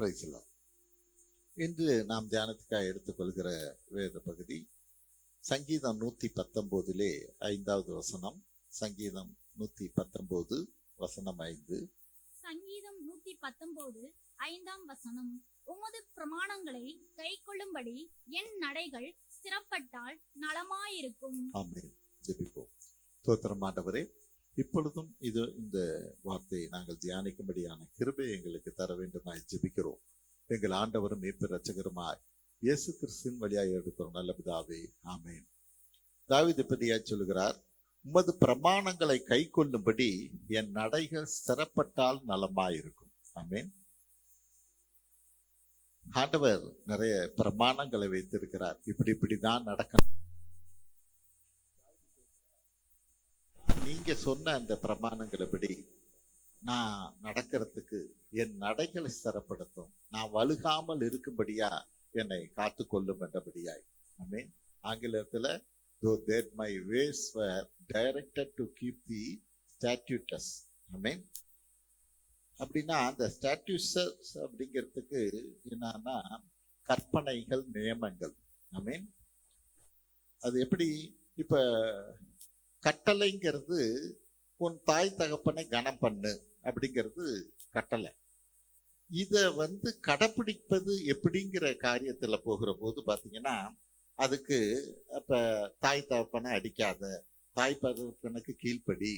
Price எல்லாம். இன்று நாம் தியானத்துக்காக எடுத்துக்கொள்கிற வேத பகுதி சங்கீதம் 119 5வது வசனம். சங்கீதம் 119 வசனம் 5. சங்கீதம் 119 5ஆம் வசனம். உமது பிரமாணங்களை கைக்கொள்ளும்படி என் நடைகள் ஸ்திரப்பட்டால் நலமாயிருக்கும். ஆமென். ஜெபிப்போம். ஸ்தோத்திரம் ஆண்டவரே, இப்பொழுதும் இந்த வார்த்தையை நாங்கள் தியானிக்கும்படியான கிருபை எங்களுக்கு தர வேண்டுமாய் ஜெபிக்கிறோம். எங்கள் ஆண்டவரும் மீட்பர் இரட்சகருமாய் இயேசு கிறிஸ்துவின் வழியாய் எடுக்கிறோம் நல்ல பிதாவே, ஆமென். தாவீது இப்படியாய் சொல்லுகிறார், உமது பிரமாணங்களை கை கொள்ளும்படி என் நடைகள் ஸ்திரப்பட்டால் நலமாயிருக்கும். ஆமென். ஆண்டவர் நிறைய பிரமாணங்களை வைத்திருக்கிறார். இப்படிதான் நடக்கணும். நீங்க சொன்ன அந்த பிரமாணங்களை படி நான் நடக்கிறதுக்கு என் நடைகளை ஸ்திரப்படுத்தும், நான் வழுகாமல் இருக்கும்படியா என்னை காத்து கொள்ளும் என்றபடியாய். ஆமென். ஆங்கிலத்துல though that my ways were directed to keep the statutes. ஆமென். அப்படின்னா அந்த ஸ்டாட்யூட்ஸ் அப்படிங்கிறதுக்கு என்னன்னா கற்பனைகள், நியமங்கள். ஆமென். அது எப்படி? இப்ப கட்டளைங்கிறது உன் தாய் தகப்பனை கனம் பண்ணு அப்படிங்கிறது கட்டளை. இத கடைப்பிடிப்பது எப்படிங்கிற காரியத்துல போகிற போது பாத்தீங்கன்னா அதுக்கு அப்ப தாய் தகப்பனை அடிக்காத, தாய் தகப்பனுக்கு கீழ்ப்படி,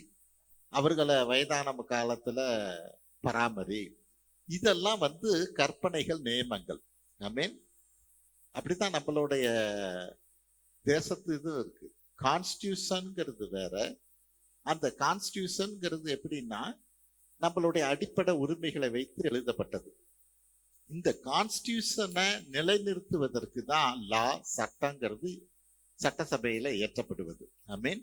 அவர்களை வயதான காலத்துல பராமரி, இதெல்லாம் கற்பனைகள், நியமங்கள். ஆமென். அப்படித்தான் நம்மளுடைய தேசத்து இது இருக்கு. கான்ஸ்டியூஷன்ங்கிறது வேற. அந்த கான்ஸ்டியூஷன்ங்கிறது எப்படின்னா நம்மளுடைய அடிப்படை உரிமைகளை வைத்து எழுதப்பட்டது. இந்த கான்ஸ்டியூஷனை நிலைநிறுத்துவதற்கு தான் லா, சட்டங்கிறது சட்டசபையில இயற்றப்படுவது. ஆமென்.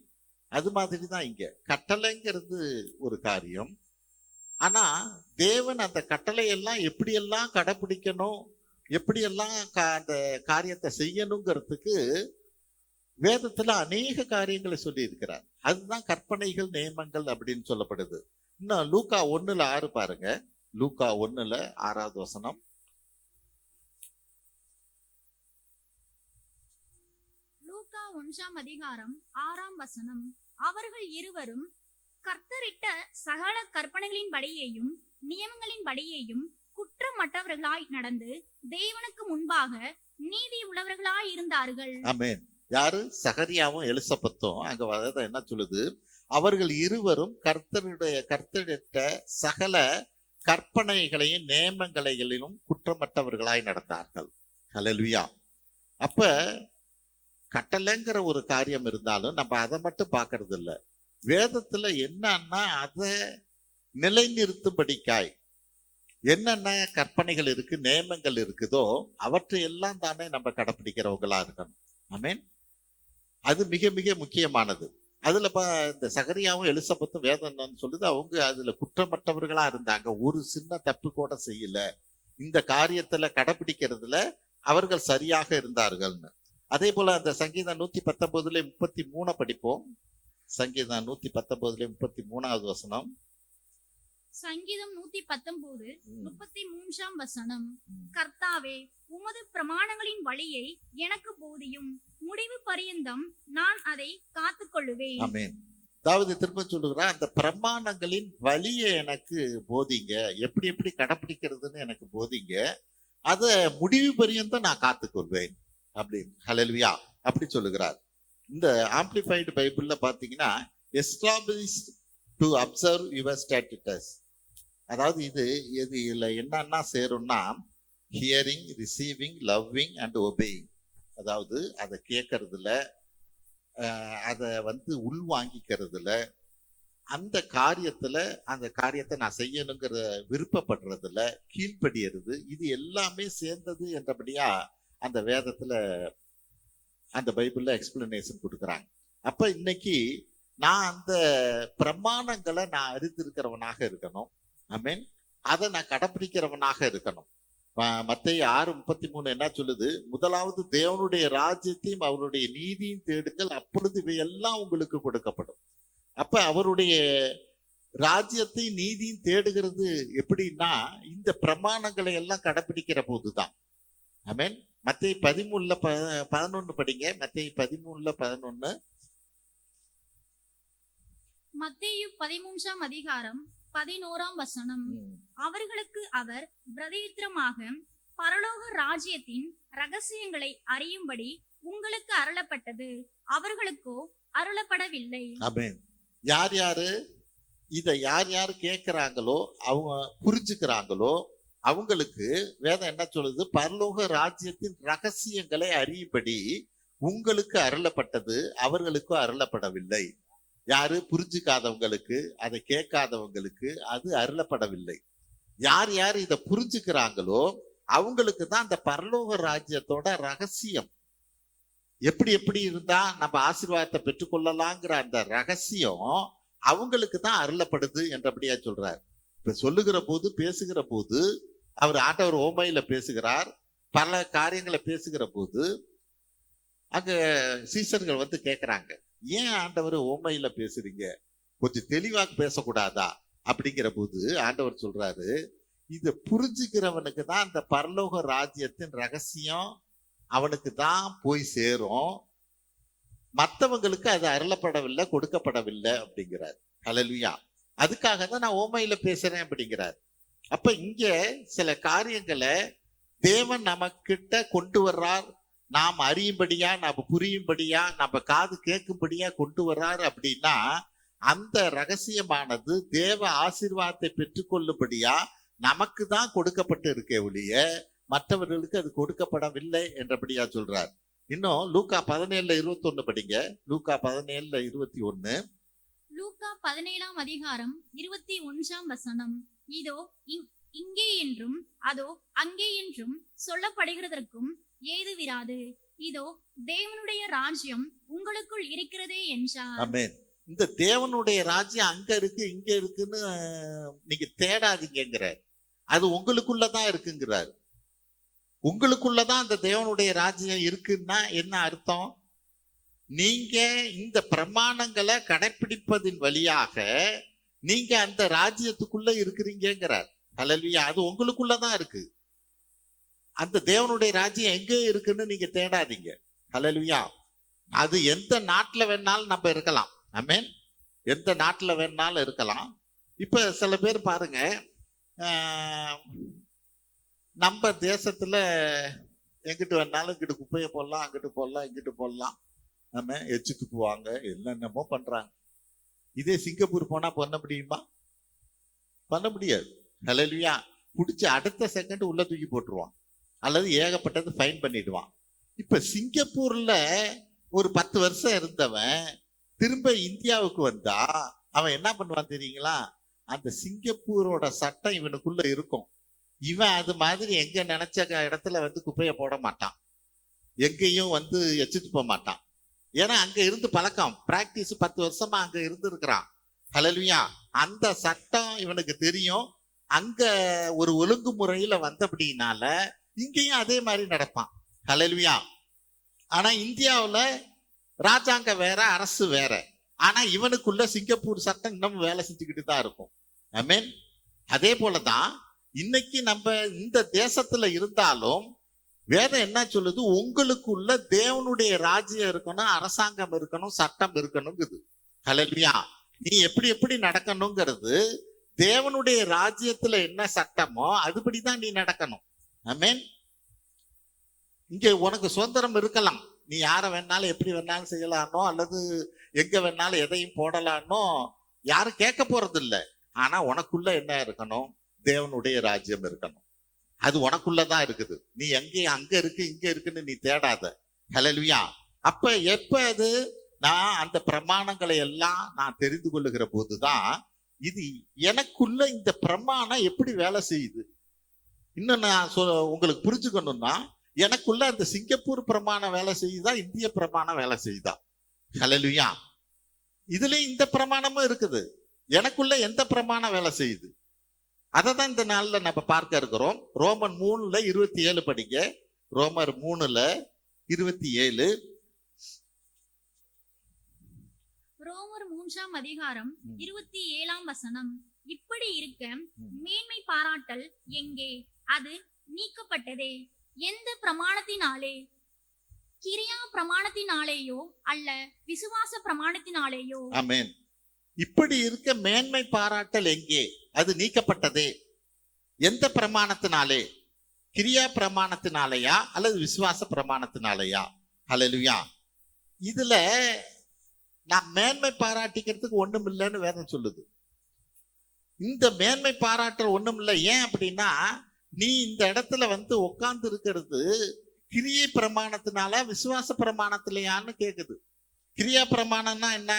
அது மாதிரி தான் இங்க கட்டளைங்கிறது ஒரு காரியம். ஆனா தேவன் அந்த கட்டளையெல்லாம் எப்படியெல்லாம் கடைபிடிக்கணும், எப்படியெல்லாம் அந்த காரியத்தை செய்யணுங்கிறதுக்கு வேதத்துல அநேக காரியங்களை சொல்லி இருக்கிறார். அதுதான் கற்பனைகள், நியமங்கள் அப்படின்னு சொல்லப்படுது. இன்னும் லூக்கா 1:6 பாருங்க. லூக்கா 1:6வது வசனம். லூக்கா 1ஆம் அதிகாரம் 6ஆம் வசனம். அவர்கள் இருவரும் கர்த்தரிட்ட சகல கற்பனைகளின் படியையும் நியமங்களின் படியையும் குற்றமற்றவர்களாய் நடந்து தேவனுக்கு முன்பாக நீதி உள்ளவர்களாய் இருந்தார்கள். ஆமென். யாரு? சகரியாவும் எலிசபெத்தும். அங்க என்ன சொல்லுது? அவர்கள் இருவரும் கர்த்தரிட்ட சகல கற்பனைகளையும் நியமங்களையும் குற்றமற்றவர்களாய் நடந்தார்கள். ஹல்லேலூயா. அப்ப கட்டளைங்கிற ஒரு காரியம் இருந்தாலும் நம்ம அதை மட்டும் பார்க்கறது இல்லை. வேதத்துல என்னன்னா அதை நிலைநிறுத்தும்படிக்காய் என்னென்ன கற்பனைகள் இருக்கு, நியமங்கள் இருக்குதோ அவற்றை எல்லாம் தானே நம்ம கடைப்பிடிக்கிறவங்களா இருக்கணும். ஆமென். அது மிக மிக முக்கியமானது. அதுல இந்த சகரியாவும் எலிசபெத்தும் வேதம் என்னன்னு சொல்லுது, அவங்க அதுல குற்றமற்றவர்களா இருந்தாங்க. ஒரு சின்ன தப்பு கூட செய்யல. இந்த காரியத்துல கடைபிடிக்கிறதுல அவர்கள் சரியாக இருந்தார்கள்னு. அதே போல அந்த சங்கீதம் 119:33 படிப்போம். சங்கீதம் 119:33வது வசனம். சங்கீதம் 119:33ஆம் வசனம். கர்த்தாவே, உமது பிரமாணங்களின் வழியை எனக்கு போதியும், முடிவு பரியந்தம் நான் அதை காத்துக்கொள்ளுவேன். ஆமென். தாவீது திரும்ப சொல்லுகிறார், அந்த பிரமாணங்களின் வழியை எனக்கு போதிங்க, எப்படி எப்படி கடைப்பிடிக்கிறதுன்னு எனக்கு போதிங்க, அத முடிவு பரியந்தம் நான் காத்துக்கொள்வேன் அப்படின்னு. ஹல்லேலூயா. அப்படி சொல்லுகிறார். இந்த ஆம்பிளிஃபைடு பைபிள்ல பாத்தீங்கன்னா established to observe your statutes. அதாவது இதுல என்னன்னா சேரும்னா hearing, receiving, loving and obeying. அதாவது அதை கேட்கறதுல, அதை உள்வாங்கிக்கிறதுல, அந்த காரியத்தை நான் செய்யணுங்கிற விருப்பப்படுறதுல கீழ்ப்படியறது, இது எல்லாமே சேர்ந்தது என்றபடியா அந்த வேதத்துல அந்த பைபிள்ல எக்ஸ்பிளனேஷன் கொடுக்குறாங்க. அப்ப இன்னைக்கு நான் அந்த பிரமாணங்களை நான் அறிந்திருக்கிறவனாக இருக்கணும். ஆமென். அதை நான் கடைப்பிடிக்கிறவனாக இருக்கணும். மத்தேயு 6:33 என்ன சொல்லுது? முதலாவது தேவனுடைய ராஜ்யத்தையும் அவருடைய நீதியும் தேடுங்கள், அப்பொழுது இவையெல்லாம் உங்களுக்கு கொடுக்கப்படும். அப்ப அவருடைய ராஜ்யத்தை நீதியும் தேடுகிறது எப்படின்னா இந்த பிரமாணங்களை எல்லாம் கடைபிடிக்கிற போதுதான். ஆமென். மத்தேயு 13:11 படிங்க. மத்தேயு 13:11. மத்தேயு 13ஆம் அதிகாரம் 11ஆம் வசனம். அவர்களுக்கு அவர் பிரதியுத்தரமாக, பரலோக ராஜ்யத்தின் ரகசியங்களை அறியும்படி உங்களுக்கு அருளப்பட்டது, அவர்களுக்கோ அருளப்படவில்லை. ஆமென். யார் யாரு இதை யார் கேட்கிறாங்களோ, அவங்க புரிஞ்சுக்கிறாங்களோ, அவங்களுக்கு வேதம் என்ன சொல்லுது? பரலோக ராஜ்யத்தின் ரகசியங்களை அறியும்படி உங்களுக்கு அருளப்பட்டது, அவர்களுக்கோ அருளப்படவில்லை. யாரு? புரிஞ்சுக்காதவங்களுக்கு, அதை கேட்காதவங்களுக்கு அது அருளப்படவில்லை. யார் யார் இதை புரிஞ்சுக்கிறாங்களோ அவங்களுக்கு தான் அந்த பரலோக ராஜ்யத்தோட ரகசியம், எப்படி எப்படி இருந்தா நம்ம ஆசீர்வாதத்தை பெற்றுக்கொள்ளலாங்கிற அந்த ரகசியம் அவங்களுக்கு தான் அருளப்படுது என்றபடியா சொல்றார். இப்ப சொல்லுகிற போது, பேசுகிற போது, ஆண்டவர் ஓமையில பேசுகிறார், பல காரியங்களை பேசுகிற போது அங்க சீசர்கள் வந்து கேட்கிறாங்க, ஏன் ஆண்டவர் ஓமையில பேசுறீங்க, கொஞ்சம் தெளிவா பேசக்கூடாதா அப்படிங்கிற போது ஆண்டவர் சொல்றாரு, இத புரிஞ்சுக்கிறவனுக்கு தான் அந்த பரலோக ராஜ்யத்தின் ரகசியம் அவனுக்கு தான் போய் சேரும், மற்றவங்களுக்கு அது அருளப்படவில்லை, கொடுக்கப்படவில்லை அப்படிங்கிறார். ஹல்லேலூயா. அதுக்காக தான் நான் ஓமையில பேசுறேன் அப்படிங்கிறார். அப்ப இங்க சில காரியங்களை தேவன் நமக்கிட்ட கொண்டு வர்றார், நாம் அறியும்படியா, நம்ம புரியும்படியா, நம்ம காது கேட்கும்படியா கொண்டு வர்றாரு அப்படின்னா, அந்த ரகசியமானது தேவ ஆசீர்வாதத்தை பெற்றுக்கொள்ளும்படியா நமக்கு தான் கொடுக்கப்பட்டு இருக்கே ஒழிய மற்றவர்களுக்கு அது கொடுக்கப்படவில்லை என்றபடியா சொல்றார். இன்னும் லூக்கா 17:21 படிங்க. லூக்கா 17:21. லூக்கா 17ஆம் அதிகாரம் 21ஆம் வசனம். இதோ இங்கே என்றும் அதோ அங்கே என்றும் சொல்லப்படுகிறதற்கும் ஏதுவிராது, இதோ தேவனுடைய ராஜ்யம் உங்களுக்குள் இருக்கிறதே என்றார். ஆமென். இந்த தேவனுடைய ராஜ்யம் அங்க இருக்கு இங்க இருக்குன்னு நீங்க தேடாதீங்கிறார். அது உங்களுக்குள்ளதான் இருக்குங்கிறார். உங்களுக்குள்ளதான் அந்த தேவனுடைய ராஜ்யம் இருக்குன்னா என்ன அர்த்தம்? நீங்க இந்த பிரமாணங்களை கடைபிடிப்பதின் வழியாக நீங்க அந்த ராஜ்யத்துக்குள்ள இருக்கிறீங்கிறார். ஹல்லேலூயா. அது உங்களுக்குள்ளதான் இருக்கு. அந்த தேவனுடைய ராஜ்யம் எங்க இருக்குன்னு நீங்க தேடாதீங்க. ஹல்லேலூயா. அது எந்த நாட்டுல வேணாலும் நம்ம இருக்கலாம். ஆமென். எந்த நாட்டுல வேணாலும் இருக்கலாம். இப்ப சில பேர் பாருங்க, நம்ம தேசத்துல எங்கிட்டு வேணாலும் இங்கிட்டு குப்பையை போடலாம், அங்கிட்டு போடலாம், இங்கிட்டு போடலாம், நம்ம எச்சு துப்புவாங்க, என்னென்னமோ பண்றாங்க. இதே சிங்கப்பூர் போனா பண்ண முடியுமா? பண்ண முடியாது. ஹல்லேலூயா. பிடிச்சி அடுத்த செகண்ட் உள்ள தூக்கி போட்டுருவான், அல்லது ஏகப்பட்டது ஃபைன் பண்ணிடுவான். இப்ப சிங்கப்பூர்ல ஒரு 10 வருஷம் இருந்தவன் திரும்ப இந்தியாவுக்கு வந்தா அவன் என்ன பண்ணுவான் தெரியுங்களா? அந்த சிங்கப்பூரோட சட்டம் இவனுக்குள்ள இருக்கும். இவன் அது மாதிரி எங்க நினைச்ச இடத்துல வந்து குப்பையை போட மாட்டான், எங்கேயும் வந்து எச்சிட்டு போக மாட்டான். ஏன்னா அங்க இருந்து பழக்கம், பிராக்டிஸ் 10 வருஷமா அங்க இருந்து இருக்கிறான். ஹல்லேலூயா. அந்த சட்டம் இவனுக்கு தெரியும். அங்க ஒரு ஒழுங்குமுறையில வந்தபடினால இங்கேயும் அதே மாதிரி நடப்பான். ஹல்லேலூயா. ஆனா இந்தியாவுல ராஜாங்கம் வேற, அரசு வேற. ஆனா இவனுக்குள்ள சிங்கப்பூர் சட்டம் இன்னும் வேலை செஞ்சுக்கிட்டு தான் இருக்கும். ஆமென். அதே போலதான் இன்னைக்கு நம்ம இந்த தேசத்துல இருந்தாலும் வேதம் என்ன சொல்லுது? உங்களுக்குள்ள தேவனுடைய ராஜ்யம் இருக்கணும், அரசாங்கம் இருக்கணும், சட்டம் இருக்கணுங்குது. ஹல்லேலூயா. நீ எப்படி எப்படி நடக்கணுங்கிறது தேவனுடைய ராஜ்யத்துல என்ன சட்டமோ அதுபடிதான் நீ நடக்கணும். ஆமென். இங்க உனக்கு சுதந்திரம் இருக்கலாம், நீ யாரை வேணாலும் எப்படி வேணாலும் செய்யலானோ, அல்லது எங்க வேணாலும் எதையும் போடலானோ யாரும் கேட்க போறது இல்லை. ஆனா உனக்குள்ள என்ன இருக்கணும்? தேவனுடைய ராஜ்யம் இருக்கணும். அது உனக்குள்ளதான் இருக்குது. நீ எங்கேயும் அங்க இருக்கு இங்க இருக்குன்னு நீ தேடாத. ஹல்லேலூயா. அப்ப எப்ப அது நான் அந்த பிரமாணங்களை எல்லாம் நான் தெரிந்து கொள்ளுகிற போதுதான் இது எனக்குள்ள இந்த பிரமாணம் எப்படி வேலை செய்யுது. இன்னும் நான் உங்களுக்கு புரிஞ்சுக்கணும்னா, எனக்குள்ள அந்த சிங்கப்பூர் பிரமாணம் வேலை செய்யுதா, இந்திய பிரமாணம் வேலை செய்யுதா? ஹல்லேலூயா. இதுல இந்த பிரமாணமும் இருக்குது. எனக்குள்ள எந்த பிரமாணம் வேலை செய்யுது அதை தான் இந்த நாள்ல நம்ம பார்க்க இருக்கிறோம். ரோமன் 3:27 படிங்க. ரோமர் 3:27. ரோமர் 3ஆம் அதிகாரம் ம். 27ஆம் வசனம். இப்படி இருக்க ம். மேன்மை பாராட்டல் எங்கே? அது நீக்கப்பட்டதே. எந்த பிரமாணத்தினாலே? கிரியா பிரமாணத்தினாலேயோ அல்ல விசுவாச பிரமாணத்தினாலேயோ? ஆமென். இப்படி இருக்க மேன்மை பாராட்டல் எங்கே? அது நீக்கப்பட்டதே. எந்த பிரமாணத்தினாலே? கிரியா பிரமாணத்தினாலேயா அல்லது விசுவாச பிரமாணத்தினாலேயா? ஹல்லேலூயா. இதுல நான் மேன்மை பாராட்டிக்கிறதுக்கு ஒண்ணும் இல்லைன்னு வேதம் சொல்லுது. இந்த மேன்மை பாராட்டல் ஒண்ணும் இல்லை. ஏன் அப்படின்னா, நீ இந்த இடத்துல வந்து உட்கார்ந்து இருக்கிறது கிரியை பிரமாணத்தினால விசுவாச பிரமாணத்திலையான்னு கேக்குது. கிரியா பிரமாணம்னா என்ன?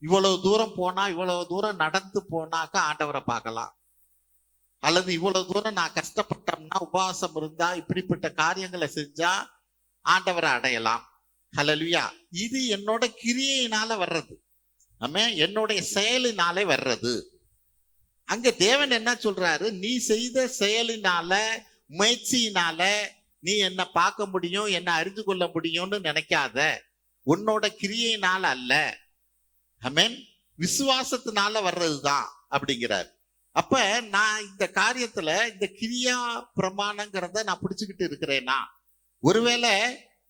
இவ்வளவு தூரம் போனா, இவ்வளவு தூரம் நடந்து போனாக்கா ஆண்டவரை பார்க்கலாம், அல்லது இவ்வளவு தூரம் நான் கஷ்டப்பட்டோம்னா, உபவாசம் இருந்தா, இப்படிப்பட்ட காரியங்களை செஞ்சா ஆண்டவரை அடையலாம். ஹல்லேலூயா. இது என்னோட கிரியையினால வர்றது, என்னுடைய செயலினாலே வர்றது. அங்க தேவன் என்ன சொல்றாரு? நீ செய்த செயலினால, முயற்சியினால நீ என்ன பார்க்க முடியும், என்ன அறிந்து கொள்ள முடியும்னு நினைக்காத. உன்னோட கிரியையினால அல்ல, ஆமென், விசுவாசத்தினால வர்றதுதான் அப்படிங்கிறார். அப்ப நான் இந்த காரியத்துல இந்த கிரியா பிரமாணங்கிறத நான் பிடிச்சுக்கிட்டு இருக்கிறேனா? ஒருவேளை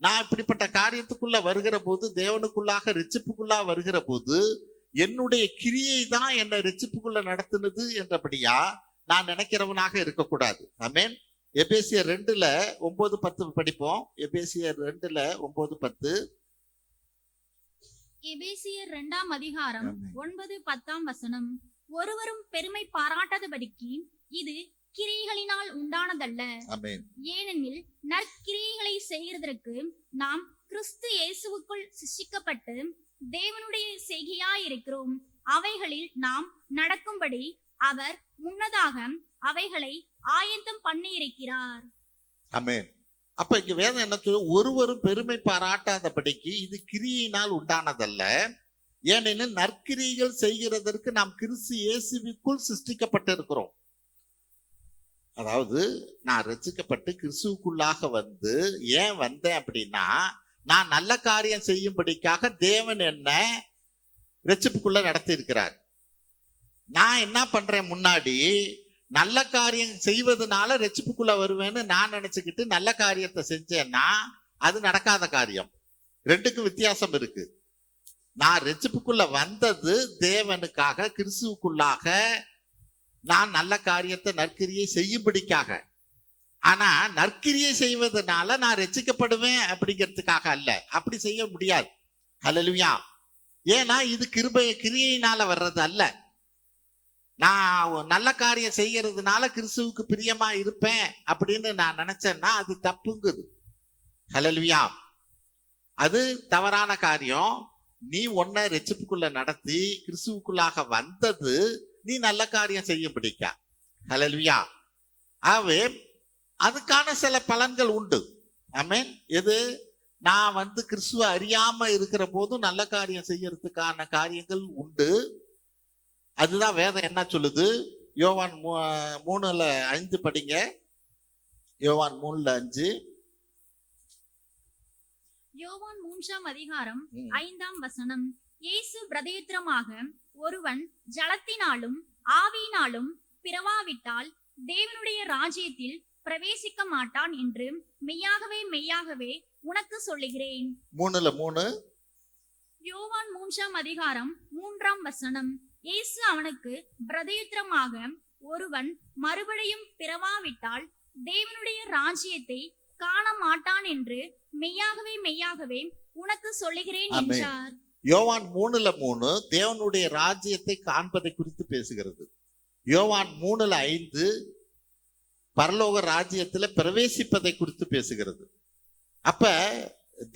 நான் இப்படிப்பட்ட காரியத்துக்குள்ள வருகிற போது, தேவனுக்குள்ளாக ரட்சிப்புக்குள்ளா வருகிற போது, என்னுடைய கிரியை தான் என்னை ரட்சிப்புக்குள்ள நடத்துனது என்றபடியா நான் நினைக்கிறவனாக இருக்கக்கூடாது. ஆமென். எபேசியர் 2:9-10 படிப்போம். எபேசியர் 2:9-10. எபேசியர் 2ஆம் அதிகாரம் ஆமென். 9-10ஆம் வசனம். ஒருவரும் பெருமை பாராட்டாதபடிக்கு இது கிரியைகளினால் உண்டானதல்ல. ஆமென். ஏனெனில் நற்கிரியைகளை செய்கிறதற்கு நாம் கிறிஸ்து இயேசுவுக்குள் சிருஷ்டிக்கப்பட்டு தேவனுடைய செய்கையாயிருக்கிறோம். அவைகளில் நாம் நடக்கும்படி அவர் முன்னதாக அவைகளை ஆயத்தம் பண்ணியிருக்கிறார். ஆமென். அப்ப இங்க வேதம் என்ன சொல்லுது? ஒருவரும் பெருமை பாராட்டாதபடிக்கு இது கிரியினால் உண்டானதல்ல, ஏனெனில் நற்கிரியைகள் செய்கிறதற்கு நாம் கிறிஸ்து இயேசுவுக்குள் சிருஷ்டிக்கப்பட்டிருக்கிறோம். அதாவது நான் ரட்சிக்கப்பட்டு கிறிஸ்துவுக்குள்ளாக வந்து ஏன் வந்தேன் அப்படின்னா, நான் நல்ல காரியம் செய்யும்படிக்காக தேவன் என்ன ரட்சிப்புக்குள்ள நடத்தி இருக்கிறார். நான் என்ன பண்றேன்? முன்னாடி நல்ல காரியம் செய்வதனால ரட்சிப்புக்குள்ள வருவேன்னு நான் நினைச்சுக்கிட்டு நல்ல காரியத்தை செஞ்சேன்னா அது நடக்காத காரியம். ரெண்டுக்கும் வித்தியாசம் இருக்கு. நான் ரட்சிப்புக்குள்ள வந்தது தேவனுக்காக, கிறிஸ்துவுக்குள்ளாக நான் நல்ல காரியத்தை நற்கிரியை செய்யும்படிக்காக. ஆனா நற்கிரியை செய்வதனால நான் ரட்சிக்கப்படுவேன் அப்படிங்கிறதுக்காக அல்ல. அப்படி செய்ய முடியாது. ஹல்லேலூயா. ஏன்னா இது கிரியையினால வர்றது அல்ல. நான் நல்ல காரியம் செய்யறதுனால கிறிஸ்துவுக்கு பிரியமா இருப்பேன் அப்படின்னு நான் நினைச்சேன்னா அது தப்புங்குது. ஹல்லேலூயா. அது தவறான காரியம். நீ உன்னை ரட்சிப்புக்குள்ள நடத்தி கிறிஸ்துவுக்குள்ளாக வந்தது நீ நல்ல காரியம் செய்யும்படிக்கா. ஹல்லேலூயா. ஆகவே அதுக்கான சில பலன்கள் உண்டு. ஆமென். எது? நான் வந்து கிறிஸ்துவ அறியாம இருக்கிற போதும் நல்ல காரியம் செய்யறதுக்கான காரியங்கள் உண்டு. அதுதான் வேதம் என்ன சொல்லுது? யோவான் 3:5 படிங்க. யோவான் 3:5. யோவான் 3ஆம் அதிகாரம் 5ஆம் வசனம். இயேசு பிரதியுத்தரமாக, ஒருவன் ஜலத்தினாலும் ஆவியினாலும் பிறவாவிட்டால் தேவனுடைய ராஜ்யத்தில் பிரவேசிக்க மாட்டான் என்று மெய்யாகவே மெய்யாகவே உனக்கு சொல்லுகிறேன். 3:3. யோவான் 3ஆம் அதிகாரம் 3ஆம் வசனம். இயேசு அவனுக்கு பிரதியுத்தரமாக, ஒருவன் மறுபடியும் பிறவாவிட்டால் தேவனுடைய ராஜ்யத்தை காண மாட்டான் என்று மெய்யாகவே மெய்யாகவே உனக்கு சொல்லுகிறேன் என்றார். யோவான் 3:3 தேவனுடைய ராஜ்யத்தை காண்பதை குறித்து பேசுகிறது. யோவான் 3:5 பரலோக ராஜ்யத்துல பிரவேசிப்பதை குறித்து பேசுகிறது. அப்ப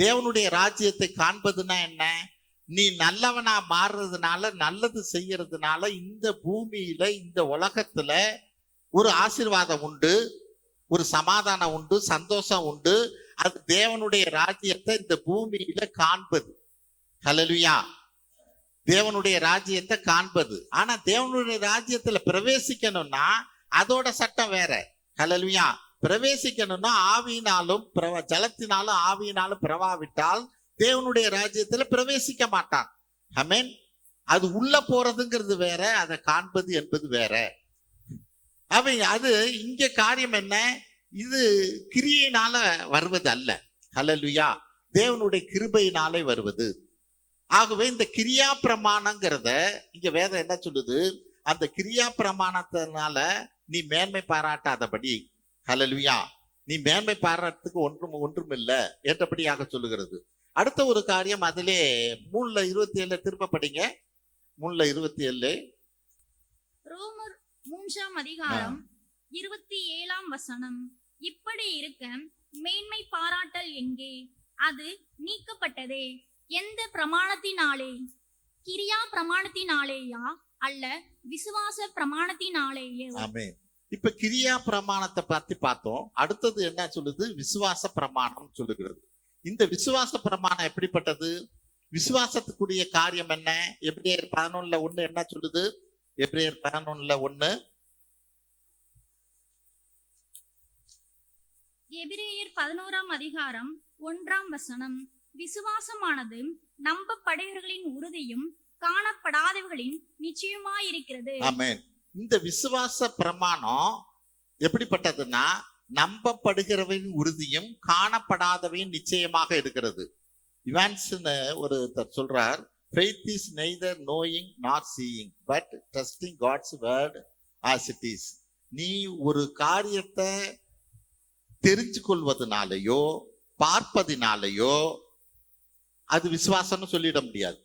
தேவனுடைய ராஜ்யத்தை காண்பதுன்னா என்ன? நீ நல்லவனா மாறுறதுனால, நல்லது செய்யறதுனால இந்த பூமியில, இந்த உலகத்துல ஒரு ஆசீர்வாதம் உண்டு, ஒரு சமாதானம் உண்டு, சந்தோஷம் உண்டு. அது தேவனுடைய ராஜ்யத்தை இந்த பூமியில காண்பது. ஹல்லேலூயா. தேவனுடைய ராஜ்யத்தை காண்பது. ஆனா தேவனுடைய ராஜ்யத்துல பிரவேசிக்கணும்னா அதோட சட்டம் வேற. ஹல்லேலூயா. பிரவேசிக்கணும்னா ஆவியினாலும் ஜலத்தினாலும் ஆவியினாலும் பிரவாவிட்டால் தேவனுடைய ராஜ்யத்துல பிரவேசிக்க மாட்டான். ஆமென். அது உள்ள போறதுங்கிறது வேற, அதை காண்பது என்பது வேற. அது இங்க காரியம் என்ன? இது கிரியையினால வருவது அல்ல. ஹல்லேலூயா. தேவனுடைய கிருபையினாலே வருவது. ஆகவே இந்த கிரியா பிரமாணங்கிறத இங்க வேதம் என்ன சொல்லுது? அந்த கிரியா பிரமாணத்தினால நீ மேன்மை பாராட்டாதபடி, ஹல்லேலூயா, நீ மேன்மை பாராட்டுறதுக்கு ஒன்றும் இல்லை என்றபடியாக சொல்லுகிறது. அடுத்த ஒரு காரியம் அதிலே 3:27 திரும்ப படிங்க. 3:27. ரோமர் 3ஆம் அதிகாரம் 27ஆம் வசனம். இப்படி இருக்க மேன்மை பாராட்டல் எங்கே? அது நீக்கப்பட்டதே. எந்த பிரமாணத்தினாலே? கிரியா பிரமாணத்தினாலேயா அல்ல விசுவாச பிரமாணத்தினாலேயே? ஆமென். இப்ப கிரியா பிரமாணத்தை பத்தி பார்த்தோம். அடுத்தது என்ன சொல்லுது? விசுவாச பிரமாணம் சொல்லுகிறது. இந்த விசுவாச பிரமாணம் எப்படிப்பட்டது? விசுவாசத்துக்குரிய காரியம் என்ன? எபிரேயர் 11:1 என்ன சொல்லுது? எபிரேயர் 11:1. எபிரேயர் 11ஆம் அதிகாரம் 1ஆம் வசனம். விசுவாசமானது நம்பப்படுகிறவர்களின் உறுதியும் காணப்படாதவர்களின் நிச்சயமாயிருக்கிறது. ஆமென். இந்த விசுவாச பிரமாணம் எப்படிப்பட்டதுன்னா, நம்பப்படுகிறவரின் உறுதியும் காணப்படாதவையும் நிச்சயமாக இருக்கிறது. இவான்ஸ்னு ஒருத்தர் சொல்றார், faith is neither knowing nor seeing but trusting God's word as it is. நீ ஒரு காரியத்தை தெரிஞ்சு கொள்வதனாலேயோ பார்ப்பதினாலேயோ அது விசுவாசம்னு சொல்லிட முடியாது.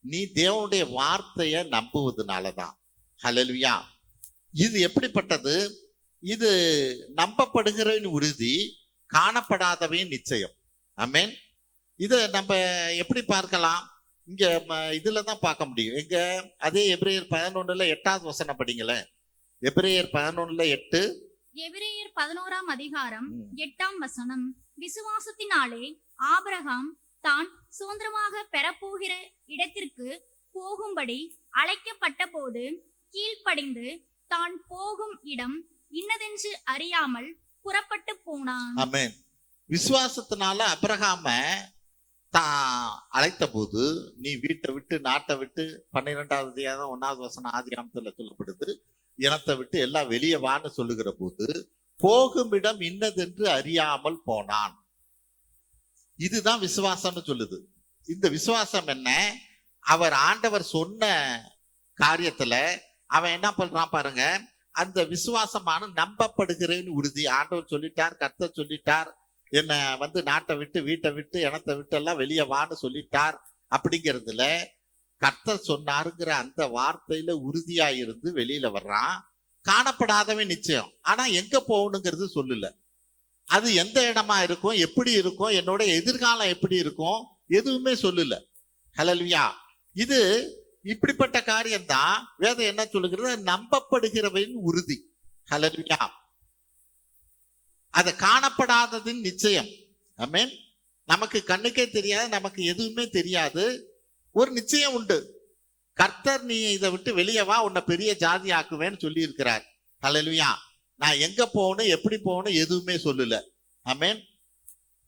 நீ தேவனுடைய வார்த்தையை நம்புவதனாலதான். ஹல்லேலூயா. இது எப்படிப்பட்டது? இது நம்பப்படுகிறவன் உறுதி, காணப்படாதவையும் நிச்சயம். ஆமென். இதை நம்ம எப்படி பார்க்கலாம்? இங்க இதுலதான் பார்க்க முடியும். எங்க? அதே எபிரேயர் 11:8 வசனம் படிங்களேன். எபிரேயர் 11:8. எபிரேயர் 11ஆம் அதிகாரம் 8ஆம் வசனம். விசுவாசத்தினாலே ஆபிரகாம் தான் சுதந்திரமாக பெறப்போகிற இடத்திற்கு போகும்படி அழைக்கப்பட்ட போது கீழ்ப்படிந்து தான் போகும் இடம் இன்னதென்று அறியாமல் புறப்பட்டு போனான். ஆமென். விசுவாசத்தினால ஆபிரகாம தான் அழைத்த போது, நீ வீட்டை விட்டு நாட்டை விட்டு 12வது அதிகாரம் 1வது வசனம் ஆதியாகமத்துல சொல்லப்படுது, இனத்தை விட்டு எல்லாம் வெளியே வான்னு சொல்லுகிற போது போகும் இடம் இன்னதென்று அறியாமல் போனான். இதுதான் விசுவாசம்னு சொல்லுது. இந்த விசுவாசம் என்ன? அவர் ஆண்டவர் சொன்ன காரியத்துல அவன் என்ன பண்றான் பாருங்க. அந்த விசுவாசமான நம்பப்படுகிறேன் உறுதி. ஆண்டவர் சொல்லிட்டார், கர்த்தர் சொல்லிட்டார், என்ன நாட்டை விட்டு வீட்டை விட்டு இனத்தை விட்டு எல்லாம் வெளியே வான்னு சொல்லிட்டார். அப்படிங்கிறதுல கர்த்தர் சொன்னாருங்கிற அந்த வார்த்தையில உறுதியா இருந்து வெளியில வர்றான். காணப்படாதவன் நிச்சயம். ஆனா எங்க போகணுங்கிறது சொல்லல. அது எந்த இடமா இருக்கும், எப்படி இருக்கும், என்னோட எதிர்காலம் எப்படி இருக்கும், எதுவுமே சொல்லல. ஹல்லேலூயா. இது இப்படிப்பட்ட காரியம்தான் வேதம் என்ன சொல்லுகிறது? நம்பப்படுகிறவன் உறுதி. ஹல்லேலூயா. அது காணப்படாததின் நிச்சயம். ஆமென். நமக்கு கண்ணுக்கே தெரியாது, நமக்கு எதுவுமே தெரியாது. ஒரு நிச்சயம் உண்டு. கர்த்தர் நீ இதை விட்டு வெளியே வா, உன்னை பெரிய ஜாதி ஆக்குவேன்னு சொல்லி இருக்கிறார். ஹல்லேலூயா. நான் எங்க போகணும், எப்படி போகணும், எதுவுமே சொல்லல. ஆமென்.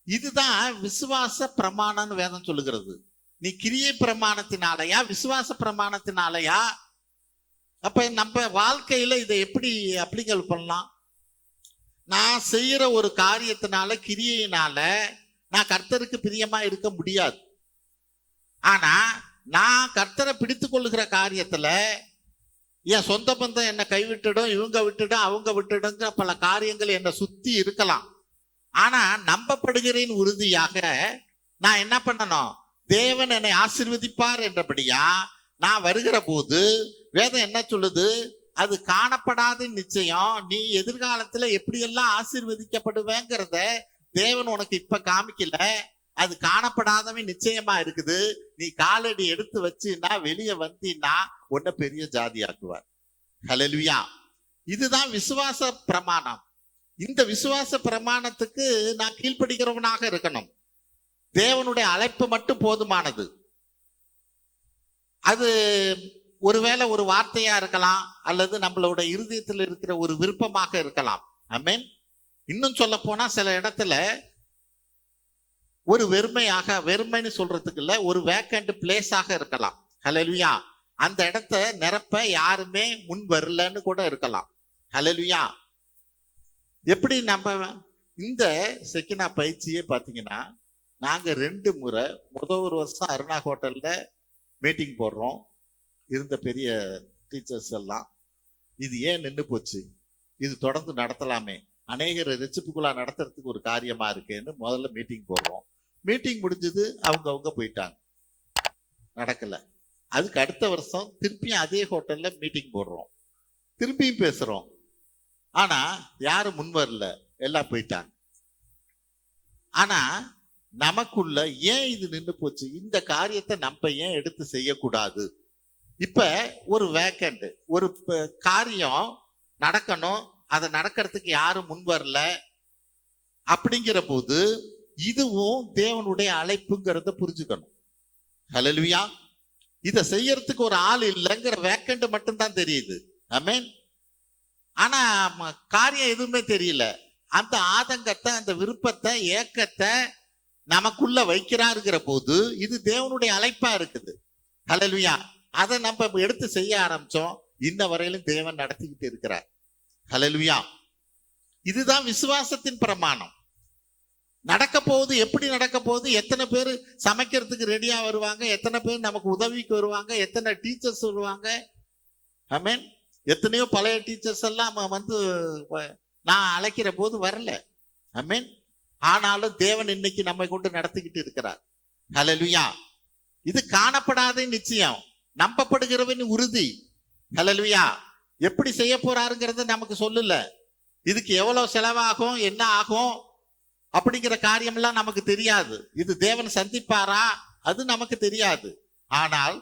இதுதான் விசுவாச பிரமாணம்னு வேதம் சொல்லுகிறது. நீ கிரியை பிரமாணத்தினாலயா விசுவாச பிரமாணத்தினாலயா? அப்ப நம்ம வாழ்க்கையில இதை எப்படி அப்ளிகல் பண்ணலாம்? நான் செய்யற ஒரு காரியத்தினால, கிரியையினால நான் கர்த்தருக்கு பிரியமா இருக்க முடியாது. ஆனா நான் கர்த்தரை பிடித்து கொள்ளுகிற காரியத்துல என் சொந்த பந்தம் என்னை கைவிட்டுடும், இவங்க விட்டுடும், அவங்க விட்டுடுங்கிற பல காரியங்கள் என்னை சுத்தி இருக்கலாம். ஆனா நம்பப்படுகிறேன் உறுதியாக நான் என்ன பண்ணணும்? தேவன் என்னை ஆசீர்வதிப்பார் என்றபடியா நான் வருகிற போது வேதம் என்ன சொல்லுது? அது காணப்படாத நிச்சயம். நீ எதிர்காலத்துல எப்படியெல்லாம் ஆசீர்வதிக்கப்படுவேங்கிறத தேவன் உனக்கு இப்ப காமிக்கல. அது காணப்படாதவன் நிச்சயமா இருக்குது. நீ காலடி எடுத்து வச்சுன்னா, வெளியே வந்தீன்னா உன்னை பெரிய ஜாதி ஆக்குவார். ஹல்லேலூயா. இதுதான் விசுவாச பிரமாணம். இந்த விசுவாச பிரமாணத்துக்கு நான் கீழ்ப்படுகிறவனாக இருக்கணும். தேவனுடைய அழைப்பு மட்டும் போதுமானது. அது ஒருவேளை ஒரு வார்த்தையா இருக்கலாம், அல்லது நம்மளோட இருதயத்தில் இருக்கிற ஒரு விருப்பமாக இருக்கலாம். ஆமென். இன்னும் சொல்ல போனா சில இடத்துல ஒரு வெறுமைன்னு சொல்றதுக்கு இல்ல, ஒரு வேக்கண்ட் பிளேஸாக இருக்கலாம். ஹல்லேலூயா. அந்த இடத்த நிரப்ப யாருமே முன் வரலன்னு கூட இருக்கலாம். ஹல்லேலூயா. எப்படி நம்ம இந்த செக்கினா பயிற்சியே பார்த்தீங்கன்னா, நாங்க 2 முறை ஒரு வருஷம் அருணா ஹோட்டல்ல மீட்டிங் போடுறோம். இருந்த பெரிய டீச்சர்ஸ் எல்லாம், இது ஏன் நின்று போச்சு, இது தொடர்ந்து நடத்தலாமே, அநேகர் ரட்சிப்புக்குள்ளா நடத்துறதுக்கு ஒரு காரியமா இருக்கேன்னு முதல்ல மீட்டிங் போடுறோம். மீட்டிங் முடிஞ்சது, அவங்க போயிட்டாங்க, நடக்கல. அதுக்கு அடுத்த வருஷம் திருப்பியும் அதே ஹோட்டல்ல மீட்டிங் போடுறோம், திருப்பியும் பேசுறோம். ஆனா யாரும் முன் வரல, எல்லாம் போயிட்டாங்க. ஆனா நமக்குள்ள ஏன் இது நின்று போச்சு, இந்த காரியத்தை நம்ம ஏன் எடுத்து செய்யக்கூடாது? இப்ப ஒரு வேக்கண்ட், ஒரு காரியம் நடக்கணும், அதை நடக்கிறதுக்கு யாரும் முன் வரல அப்படிங்கிற போது இதுவும் தேவனுடைய அழைப்புங்கிறத புரிஞ்சுக்கணும். ஹல்லேலூயா. இதை செய்யறதுக்கு ஒரு ஆள் இல்லைங்கிற வேக்கண்ட் மட்டும்தான் தெரியுது. ஆமென். ஆனா காரியம் எதுவுமே தெரியல. அந்த ஆதங்கத்தை, அந்த விருப்பத்தை, ஏக்கத்தை நமக்குள்ள வைக்கிறாருங்கிற போது இது தேவனுடைய அழைப்பா இருக்குது. ஹல்லேலூயா. அதை நம்ம எடுத்து செய்ய ஆரம்பிச்சோம், இன்ன வரையிலும் தேவன் நடத்திக்கிட்டு இருக்கிறார். ஹல்லேலூயா. இதுதான் விசுவாசத்தின் பிரமாணம். நடக்க போகுது, எப்படி நடக்க போகுது, எத்தனை பேர் சமைக்கிறதுக்கு ரெடியா வருவாங்க, எத்தனை பேர் நமக்கு உதவிக்கு வருவாங்க, எத்தனை டீச்சர்ஸ் வருவாங்க. ஆமென். எத்தனையோ பழைய டீச்சர்ஸ் எல்லாம் வந்து நான் அழைக்கிற போது வரல. ஆமென். ஆனாலும் தேவன் இன்னைக்கு நம்மை கொண்டு நடத்திக்கிட்டு இருக்கிறார். ஹல்லேலூயா. இது காணப்படாத நிச்சயம், நம்பப்படுகிறவன் உறுதி. ஹல்லேலூயா. எப்படி செய்ய போறாருங்கிறத நமக்கு சொல்லல. இதுக்கு எவ்வளவு செலவாகும், என்ன ஆகும் அப்படிங்கிற காரியம்லாம் நமக்கு தெரியாது. இது தேவன் சந்திப்பாரா, அது நமக்கு தெரியாது. ஆனால்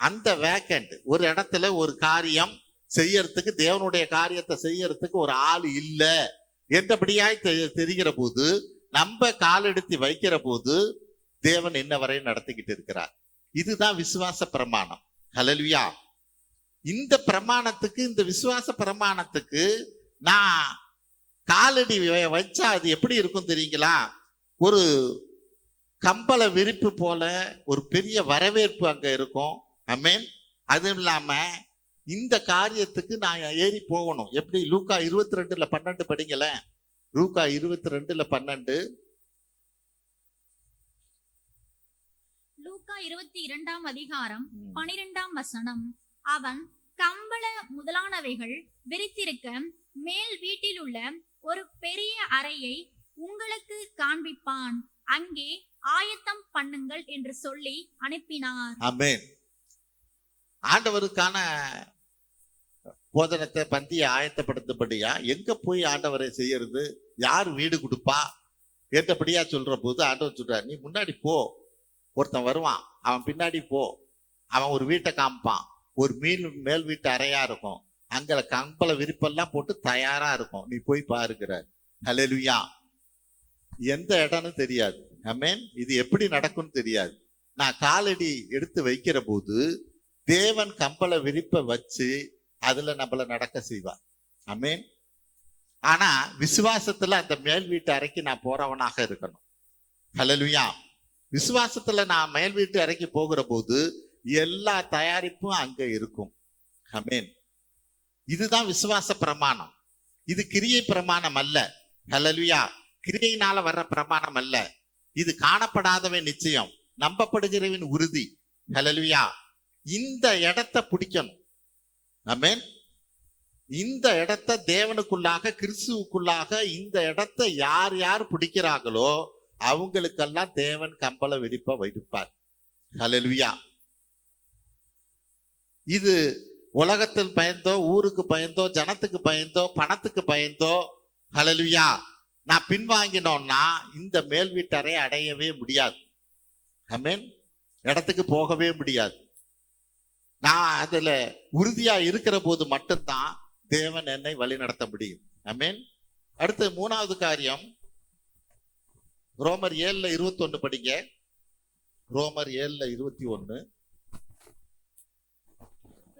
அந்த வேக்கண்ட், ஒரு இடத்துல ஒரு காரியம் செய்யறதுக்கு, தேவனுடைய காரியத்தை செய்யறதுக்கு ஒரு ஆள் இல்லை என்றபடியாய் தெரிகிற போது, நம்ம காலெடுத்து வைக்கிற போது தேவன் என்ன வரை நடத்திக்கிட்டு இருக்கிறார். இதுதான் விசுவாச பிரமாணம். ஹல்லேலூயா. இந்த பிரமாணத்துக்கு, இந்த விசுவாச பிரமாணத்துக்கு நான் காலடி வச்சா அது எப்படி இருக்கும் தெரியுங்களா? ஒரு கம்பள விரிப்பு போல ஒரு பெரிய வரவேற்பு அங்க இருக்கும். ஆமென். அதுவும் இல்லாம இந்த காரியத்துக்கு நான் ஏறி போகணும். எப்படி? லூக்கா 22:12 படிங்கள. லூக்கா 22:12. லூக்கா 22ஆம் அதிகாரம் 12ஆம் வசனம். அவன் கம்பள முதலானவைகள் விரித்திருக்க மேல் வீட்டில் உள்ள ஒரு பெரிய அறையை உங்களுக்கு காண்பிப்பான், அங்கே ஆயத்தம் பண்ணுங்கள் என்று சொல்லி அனுப்பினார். ஆமென். ஆண்டவருக்கான போதனத்தை, பந்தியை ஆயத்தப்படுத்தபடியா எங்க போய் ஆண்டவரை செய்யறது, யார் வீடு கொடுப்பா ஏற்றபடியா சொல்ற போது ஆண்டவர் சொல்றார், நீ முன்னாடி போ, ஒருத்தன் வருவான், அவன் பின்னாடி போ, அவன் ஒரு வீட்டை காமிப்பான், ஒரு மேல் வீட்டு அறையா இருக்கும், அங்க கம்பள விரிப்பெல்லாம் போட்டு தயாரா இருக்கும், நீ போய் பாருங்கிற. ஹல்லேலூயா. எந்த இடம்னு தெரியாது. ஆமென். இது எப்படி நடக்கும்னு தெரியாது. நான் காலடி எடுத்து வைக்கிற போது தேவன் கம்பள விரிப்பை வச்சு அதுல நம்மள நடக்க செய்வார். ஆமென். ஆனா விசுவாசத்துல அந்த மேல் வீட்டு அறைக்கு நான் போறவனாக இருக்கணும். ஹல்லேலூயா. விசுவாசத்துல நான் மேல் வீட்டு அறைக்கு போகிற போது எல்லா தயாரிப்பும் அங்க இருக்கும். ஆமென். இதுதான் விசுவாச பிரமாணம். இது கிரியை பிரமாணம் அல்ல. ஹல்லேலூயா. கிரியையினால வர்ற பிரமாணம் அல்ல. இது காணப்படாதவன் நிச்சயம், நம்பப்படுகிறவன் உறுதி. ஹல்லேலூயா. இந்த இடத்தை பிடிக்கணும். ஆமென். இந்த இடத்தை தேவனுக்குள்ளாக, கிறிஸ்துவுக்குள்ளாக இந்த இடத்தை யார் யார் பிடிக்கிறாங்களோ அவங்களுக்கெல்லாம் தேவன் கம்பள விரிப்ப வைப்பார். ஹல்லேலூயா. இது உலகத்தில் பயந்தோ, ஊருக்கு பயந்தோ, ஜனத்துக்கு பயந்தோ, பணத்துக்கு பயந்தோ, ஹல்லேலூயா, நான் பின்வாங்கினோம்னா இந்த மேல் வீட்டறை அடையவே முடியாது. ஆமென். இடத்துக்கு போகவே முடியாது. நான் அதுல உறுதியா இருக்கிற போது மட்டும்தான் தேவன் என்னை வழி நடத்த முடியும். ஆமென். அடுத்து 3வது காரியம், ரோமர் 7:21 படிங்க. ரோமர் 7:21.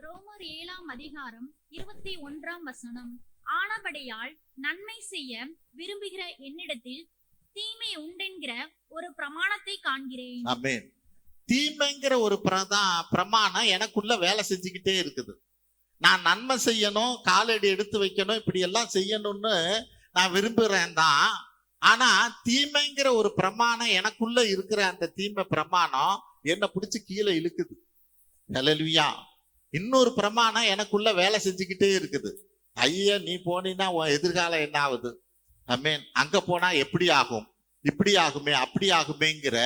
ரோமர் 7ஆம் அதிகாரம் 21ஆம் வசனம். ஆனபடியால் நன்மை செய்ய விரும்புகிற என்னிடத்தில் தீமை உண்டென்கிற ஒரு பிரமாணத்தை காண்கிறேன். ஆமென். தீமைங்கிற ஒரு பிரமாணம் எனக்குள்ள வேலை செஞ்சுக்கிட்டே இருக்குது. நான் நன்மை செய்யணும், காலடி எடுத்து வைக்கணும், இப்படி எல்லாம் செய்யணும்னு நான் விரும்புறேன் தான். ஆனா தீமைங்கிற ஒரு பிரமாணம் எனக்குள்ள இருக்கிற அந்த தீமை பிரமாணம் என்னை பிடிச்சி கீழே இழுக்குது. ஹல்லேலூயா. இன்னொரு பிரமாணம் எனக்குள்ள வேலை செஞ்சுக்கிட்டே இருக்குது. ஐயா, நீ போனீன்னா உன் எதிர்காலம் என்ன ஆகுது? ஆமென். அங்க போனா எப்படி ஆகும், இப்படி ஆகுமே, அப்படி ஆகுமேங்கிற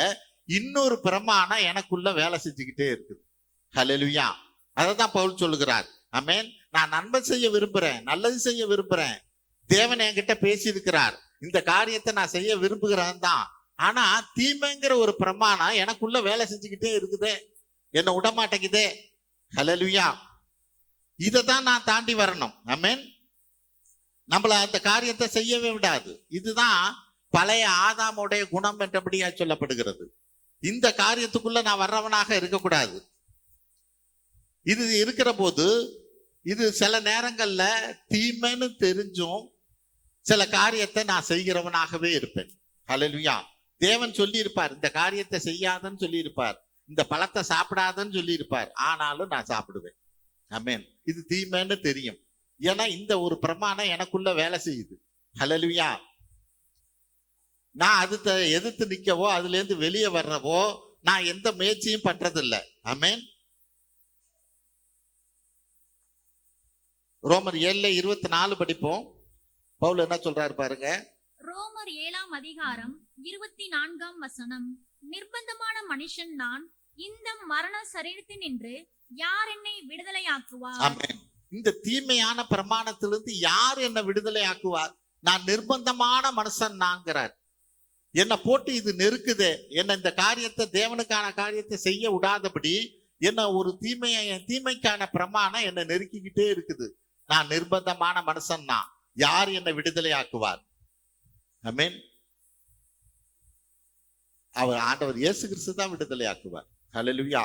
இன்னொரு பிரமாணம் எனக்குள்ள வேலை செஞ்சுக்கிட்டே இருக்குது. ஹல்லேலூயா. அததான் பவுல் சொல்லுகிறார். ஆமென். நான் நன்மை செய்ய விரும்புறேன், நல்லது செய்ய விரும்புறேன். தேவன் என்கிட்ட பேசி இருக்கிறார், இந்த காரியத்தை நான் செய்ய விரும்புகிறேன் தான். ஆனா தீமைங்கிற ஒரு பிரமாணம் எனக்குள்ள வேலை செஞ்சுக்கிட்டே இருக்குதே, என்ன விட மாட்டேங்குதே. ஹல்லேலூயா. இதைதான் நான் தாண்டி வரணும். ஆமென். நம்மள அந்த காரியத்தை செய்யவே விடாது. இதுதான் பழைய ஆதாமுடைய குணம் என்றபடியா சொல்லப்படுகிறது. இந்த காரியத்துக்குள்ள நான் வர்றவனாக இருக்கக்கூடாது. இது இருக்கிற போது இது சில நேரங்கள்ல தீமைன்னு தெரிஞ்சும் சில காரியத்தை நான் செய்கிறவனாகவே இருப்பேன். ஹல்லேலூயா. தேவன் சொல்லி இருப்பார், இந்த காரியத்தை செய்யாதன்னு சொல்லி இருப்பார், இந்த பழத்தை சாப்பிடாதன்னு சொல்லி இருப்பார். ஆனாலும் நான் சாப்பிடுவேன். ஆமென். இது தீமைன்னு தெரியும். ஏன்னா இந்த ஒரு பிரமாணம் எனக்குள்ள வேலை செய்யுது. ஹல்லேலூயா. நான் அது எதிர்த்து நிக்கவோ அதுல இருந்து வெளியே வர்றவோ நான் எந்த முயற்சியும் பண்றதில்லை. ஆமென். ரோமர் 7:24 படிப்போம். பவுல் என்ன சொல்றாரு பாருங்க. ரோமர் 7:24 நிர்பந்தமான மனுஷன் நான், இந்த மரண சரீரத்தினின்று யார் என்னை விடுதலையாக்குவார்? ஆமென். இந்த தீமையான பிரமாணத்திலிருந்து யார் என்னை விடுதலை ஆக்குவார்? நான் நிர்பந்தமான மனுஷன் நான்கிறார். என்னை போட்டு இது நெருக்குதே, என்ன இந்த காரியத்தை, தேவனுக்கான காரியத்தை செய்ய விடாதபடி என்ன ஒரு தீமைக்கான பிரமாணம் என்னை நெருக்கிக்கிட்டே இருக்குது. நான் நிர்பந்தமான மனுஷன் தான், யார் என்னை விடுதலை ஆக்குவார்? ஆமென். அவர் ஆண்டவர் இயேசு கிறிஸ்து தான் விடுதலை ஆக்குவார். ஹல்லேலூயா.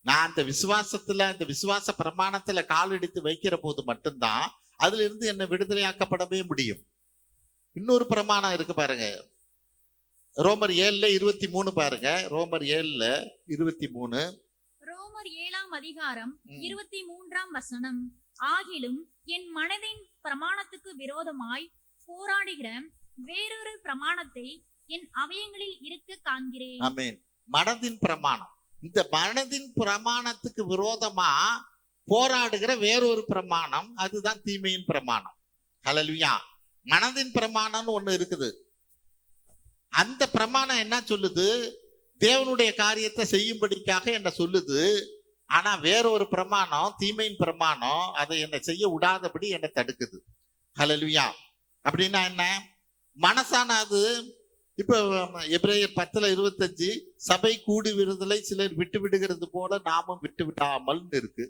நான் அந்த விசுவாசத்துல, அந்த விசுவாச பிரமாணத்துல கால் எடுத்து வைக்கிற போது மட்டும்தான் அதுல இருந்து என்னை விடுதலையாக்கப்படவே முடியும். இன்னொரு பிரமாணம் இருக்கு பாருங்க, ரோமர் 7:23 பாருங்க. ரோமர் 7:23. ரோமர் 7:23 ஆகிலும் என் மனதின் பிரமாணத்துக்கு விரோதமாய் போராடுகிற வேறொரு பிரமாணத்தை என் அவயங்களில் இருக்க காண்கிறேன். ஆமென். மனதின் பிரமாணம், இந்த மனதின் பிரமாணத்துக்கு விரோதமா போராடுகிற வேறொரு பிரமாணம், அதுதான் தீமையின் பிரமாணம். ஹல்லேலூயா. மனதின் பிரமாணம்னு ஒண்ணு இருக்குது. அந்த பிரமாணம் என்ன சொல்லுது? தேவனுடைய காரியத்தை செய்யும்படிக்காக என்ன சொல்லுது. ஆனா வேறொரு பிரமாணம், தீமையின் பிரமாணம், அதை என்னை செய்ய விடாதபடி என்னை தடுக்குது. ஹல்லேலூயா. அப்படின்னா என்ன? மனசானது இப்ப எபிரேயர் 10:25 சபை கூடி விடுதலை சிலர் விட்டு விடுகிறது போல நாமும் விட்டு விடாமல் இருக்கு.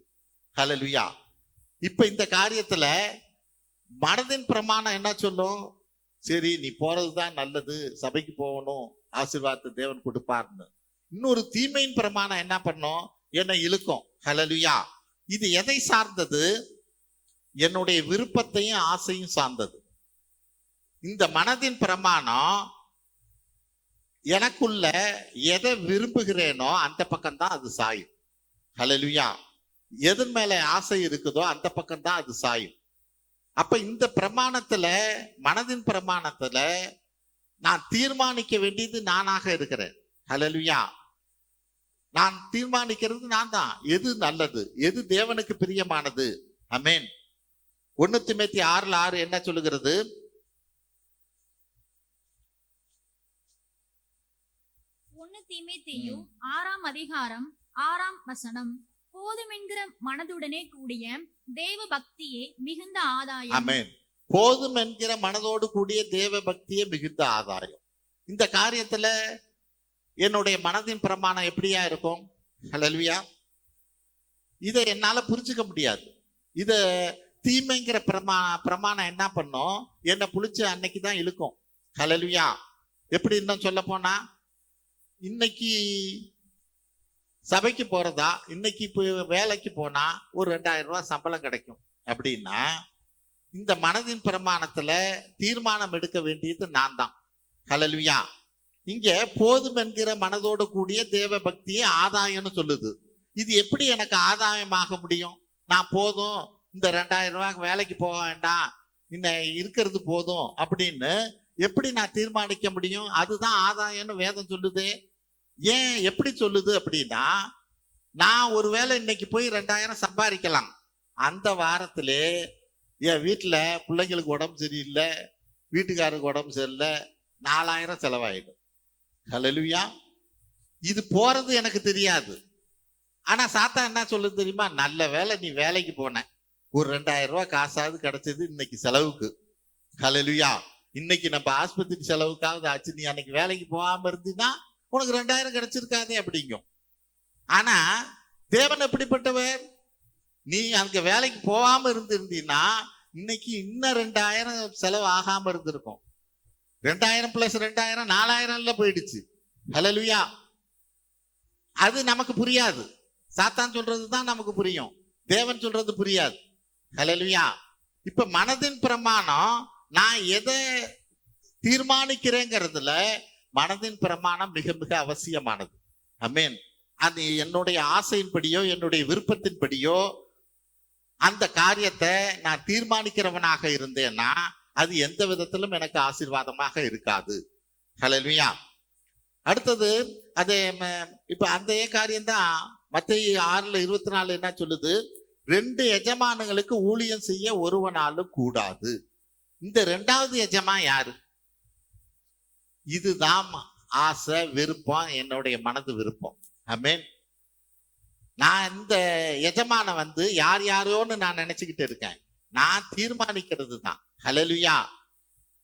ஹல்லேலூயா. இப்ப இந்த காரியத்துல மனதின் பிரமாணம் என்ன சொல்லும்? சரி, நீ போறதுதான் நல்லது, சபைக்கு போகணும், ஆசீர்வாதத்தை தேவன் கொடுப்பார்னு. இன்னொரு தீமையின் பிரமாணம் என்ன பண்ணும்? என்னை இழுக்கும். ஹல்லேலூயா. இது எதை சார்ந்தது? என்னுடைய விருப்பத்தையும் ஆசையும் சார்ந்தது. இந்த மனதின் பிரமாணம் எனக்குள்ள எதை விரும்புகிறேனோ அந்த பக்கம்தான் அது சாயும். ஹல்லேலூயா. எதன் மேல ஆசை இருக்குதோ அந்த பக்கம்தான் அது சாயும். அப்ப இந்த பிரமாணத்துல, மனதின் பிரமாணத்துல நான் தீர்மானிக்க வேண்டியது நானாக இருக்கிறேன். ஹல்லேலூயா. நான் தீர்மானிக்கிறது நான் தான், எது நல்லது, எது தேவனுக்கு பிரியமானது. ஆமென். 1 தீமோத்தேயு 6:6 என்ன சொல்லுகிறது? 1 தீமோத்தேயு 6:6 போதுமென்கிற மனதுடனே கூடிய தேவ பக்தியே மிகுந்த ஆதாயம். ஆமென். போதும் என்கிற மனதோடு கூடிய தேவ பக்தியே மிகுந்த ஆதாயம். இந்த காரியத்துல என்னுடைய மனதின் பிரமாணம் எப்படியா இருக்கும்? ஹல்லேலூயா. இதை என்னால புரிஞ்சுக்க முடியாது. இத தீமைங்கிற பிரமாணம் என்ன பண்ணும்? என்னை புளிச்சு அன்னைக்கு தான் இழுக்கும். ஹல்லேலூயா. எப்படி இன்னும் சொல்ல போனா, இன்னைக்கு சபைக்கு போறதா, இன்னைக்கு வேலைக்கு போனா ஒரு 2000 ரூபாய் சம்பளம் கிடைக்கும் அப்படின்னா, இந்த மனதின் பிரமாணத்துல தீர்மானம் எடுக்க வேண்டியது நான் தான். ஹல்லேலூயா. இங்க போதும் என்கிற மனதோடு கூடிய தேவ பக்தியே ஆதாயம்னு சொல்லுது. இது எப்படி எனக்கு ஆதாயமாக முடியும்? நான் போதும், இந்த 2000 ரூபாய்க்கு வேலைக்கு போக வேண்டாம், இன்னும் இருக்கிறது போதும் அப்படின்னு எப்படி நான் தீர்மானிக்க முடியும்? அதுதான் ஆதாயம்னு வேதம் சொல்லுது. ஏன் எப்படி சொல்லுது அப்படின்னா, நான் ஒருவேளை இன்னைக்கு போய் 2000 சம்பாதிக்கலாம், அந்த வாரத்திலே என் வீட்டுல பிள்ளைங்களுக்கு உடம்பு சரியில்லை, வீட்டுக்காரருக்கு உடம்பு சரியில்லை, 4000 செலவாயிடும். ஹல்லேலூயா. இது போறது எனக்கு தெரியாது. ஆனா சாத்தான் என்ன சொல்லுது தெரியுமா? நல்ல வேலை நீ வேலைக்கு போன, ஒரு 2000 ரூபாய் காசாவது கிடைச்சது இன்னைக்கு செலவுக்கு. ஹல்லேலூயா. இன்னைக்கு நம்ம ஆஸ்பத்திரி செலவுக்காவது ஆச்சு, நீ அன்னைக்கு வேலைக்கு போகாம இருந்தீன்னா உனக்கு 2000 கிடைச்சிருக்காதே அப்படிங்கும். ஆனா தேவன் எப்படிப்பட்டவர்? நீ அங்க வேலைக்கு போகாம இருந்திருந்தீன்னா இன்னைக்கு இன்னும் 2000 செலவு ஆகாம இருந்திருக்கும். 2000 பிளஸ் 2000 4000 போயிடுச்சு. ஹல்லேலூயா. அது நமக்கு புரியாது. சாத்தான் சொல்றதுதான் நமக்கு புரியும், தேவன் சொல்றது புரியாது. ஹல்லேலூயா. இப்ப மனதின் பிரமாணம், நான் எதை தீர்மானிக்கிறேங்கிறதுல மனதின் பிரமாணம் மிக மிக அவசியமானது. ஆமென். அது என்னுடைய ஆசையின்படியோ என்னுடைய விருப்பத்தின்படியோ அந்த காரியத்தை நான் தீர்மானிக்கிறவனாக இருந்தேன்னா அது எந்த விதத்திலும் எனக்கு ஆசீர்வாதமாக இருக்காது. ஹல்லேலூயா. அடுத்தது அது இப்ப அந்த காரியம்தான் மத்தேயு 6:24 என்ன சொல்லுது? 2 எஜமானுங்களுக்கு ஊழியம் செய்ய ஒருவனாலும் கூடாது. இந்த 2வது எஜமான் யாரு? இதுதான் ஆசை, விருப்பம், என்னுடைய மனது விருப்பம். ஆமென். நான் இந்த எஜமான யார் யாரோன்னு நான் நினைச்சுக்கிட்டு இருக்கேன், நான் தீர்மானிக்கிறது தான். ஹல்லேலூயா.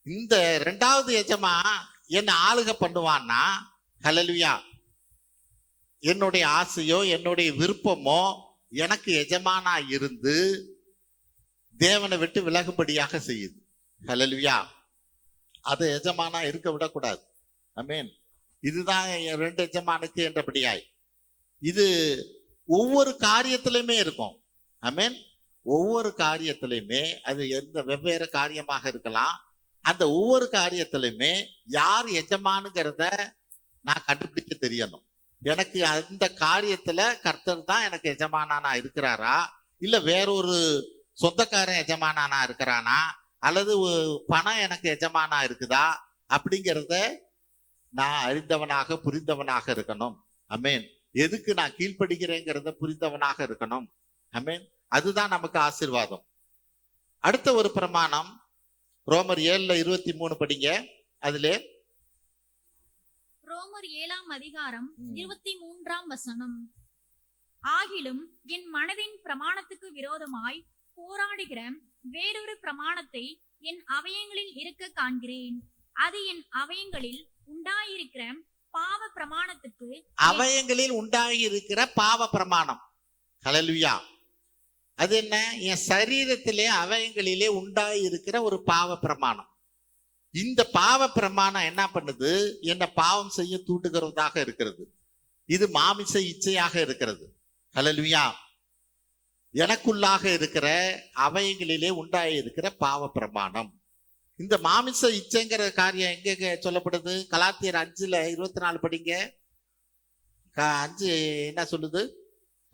இந்த 2வது எஜமான் என்ன ஆளுக பண்ணுவான்னா, ஹல்லேலூயா, என்னுடைய ஆசையோ என்னுடைய விருப்பமோ எனக்கு எஜமானா இருந்து தேவனை விட்டு விலகும்படியாக செய்யுது. ஹல்லேலூயா. அதை எஜமானா இருக்க விடக்கூடாது. ஆமென். இதுதான் 2 எஜமானுக்கு என்றபடியாய் இது ஒவ்வொரு காரியத்திலுமே இருக்கும். ஆமென். ஒவ்வொரு காரியத்திலுமே அது எந்த வெவ்வேறு காரியமாக இருக்கலாம். அந்த ஒவ்வொரு காரியத்திலுமே யார் எஜமானுங்கிறத நான் கண்டுபிடிக்க தெரியணும். எனக்கு அந்த காரியத்துல கர்த்தர் தான் எனக்கு எஜமானானா இருக்கிறாரா, இல்ல வேறொரு சொந்தக்காரன் எஜமானானா இருக்கிறானா, அல்லது பணம் எனக்கு எஜமானா இருக்குதா அப்படிங்கிறத நான் அறிந்தவனாக புரிந்தவனாக இருக்கணும். ஆமென். எதுக்கு நான் கீழ்ப்படுகிறேங்கிறத புரிந்தவனாக இருக்கணும். ஆமென். அதுதான் நமக்கு ஆசீர்வாதம். அடுத்த ஒரு பிரமாணம் ரோமர் 7:23 படிங்க. அதிலே ரோமர் 7ஆம் அதிகாரம் 23ஆம் வசனம். ஆகிலும் என் மனதின் பிரமாணத்துக்கு விரோதமாய் போராடுகிற வேறொரு பிரமாணத்தை என் அவயங்களில் இருக்க காண்கிறேன். அது என் அவயங்களில் உண்டாயிருக்கிற பாவ பிரமாணத்துக்கு அவயங்களில் உண்டாயிருக்கிற பாவ பிரமாணம். ஹல்லேலூயா. அது என்ன? என் சரீரத்திலே அவயங்களிலே உண்டாயிருக்கிற ஒரு பாவ பிரமாணம். இந்த பாவ பிரமாணம் என்ன பண்ணுது? என்ன பாவம் செய்ய தூண்டுகிறதாக இருக்கிறது. இது மாமிச இச்சையாக இருக்கிறது. ஹல்லேலூயா. எனக்குள்ளாக இருக்கிற அவயங்களிலே உண்டாயிருக்கிற பாவ பிரமாணம். இந்த மாமிச இச்சைங்கிற காரியம் எங்க சொல்லப்படுது? கலாத்தியர் 5:24 படிங்க. 5 என்ன சொல்லுது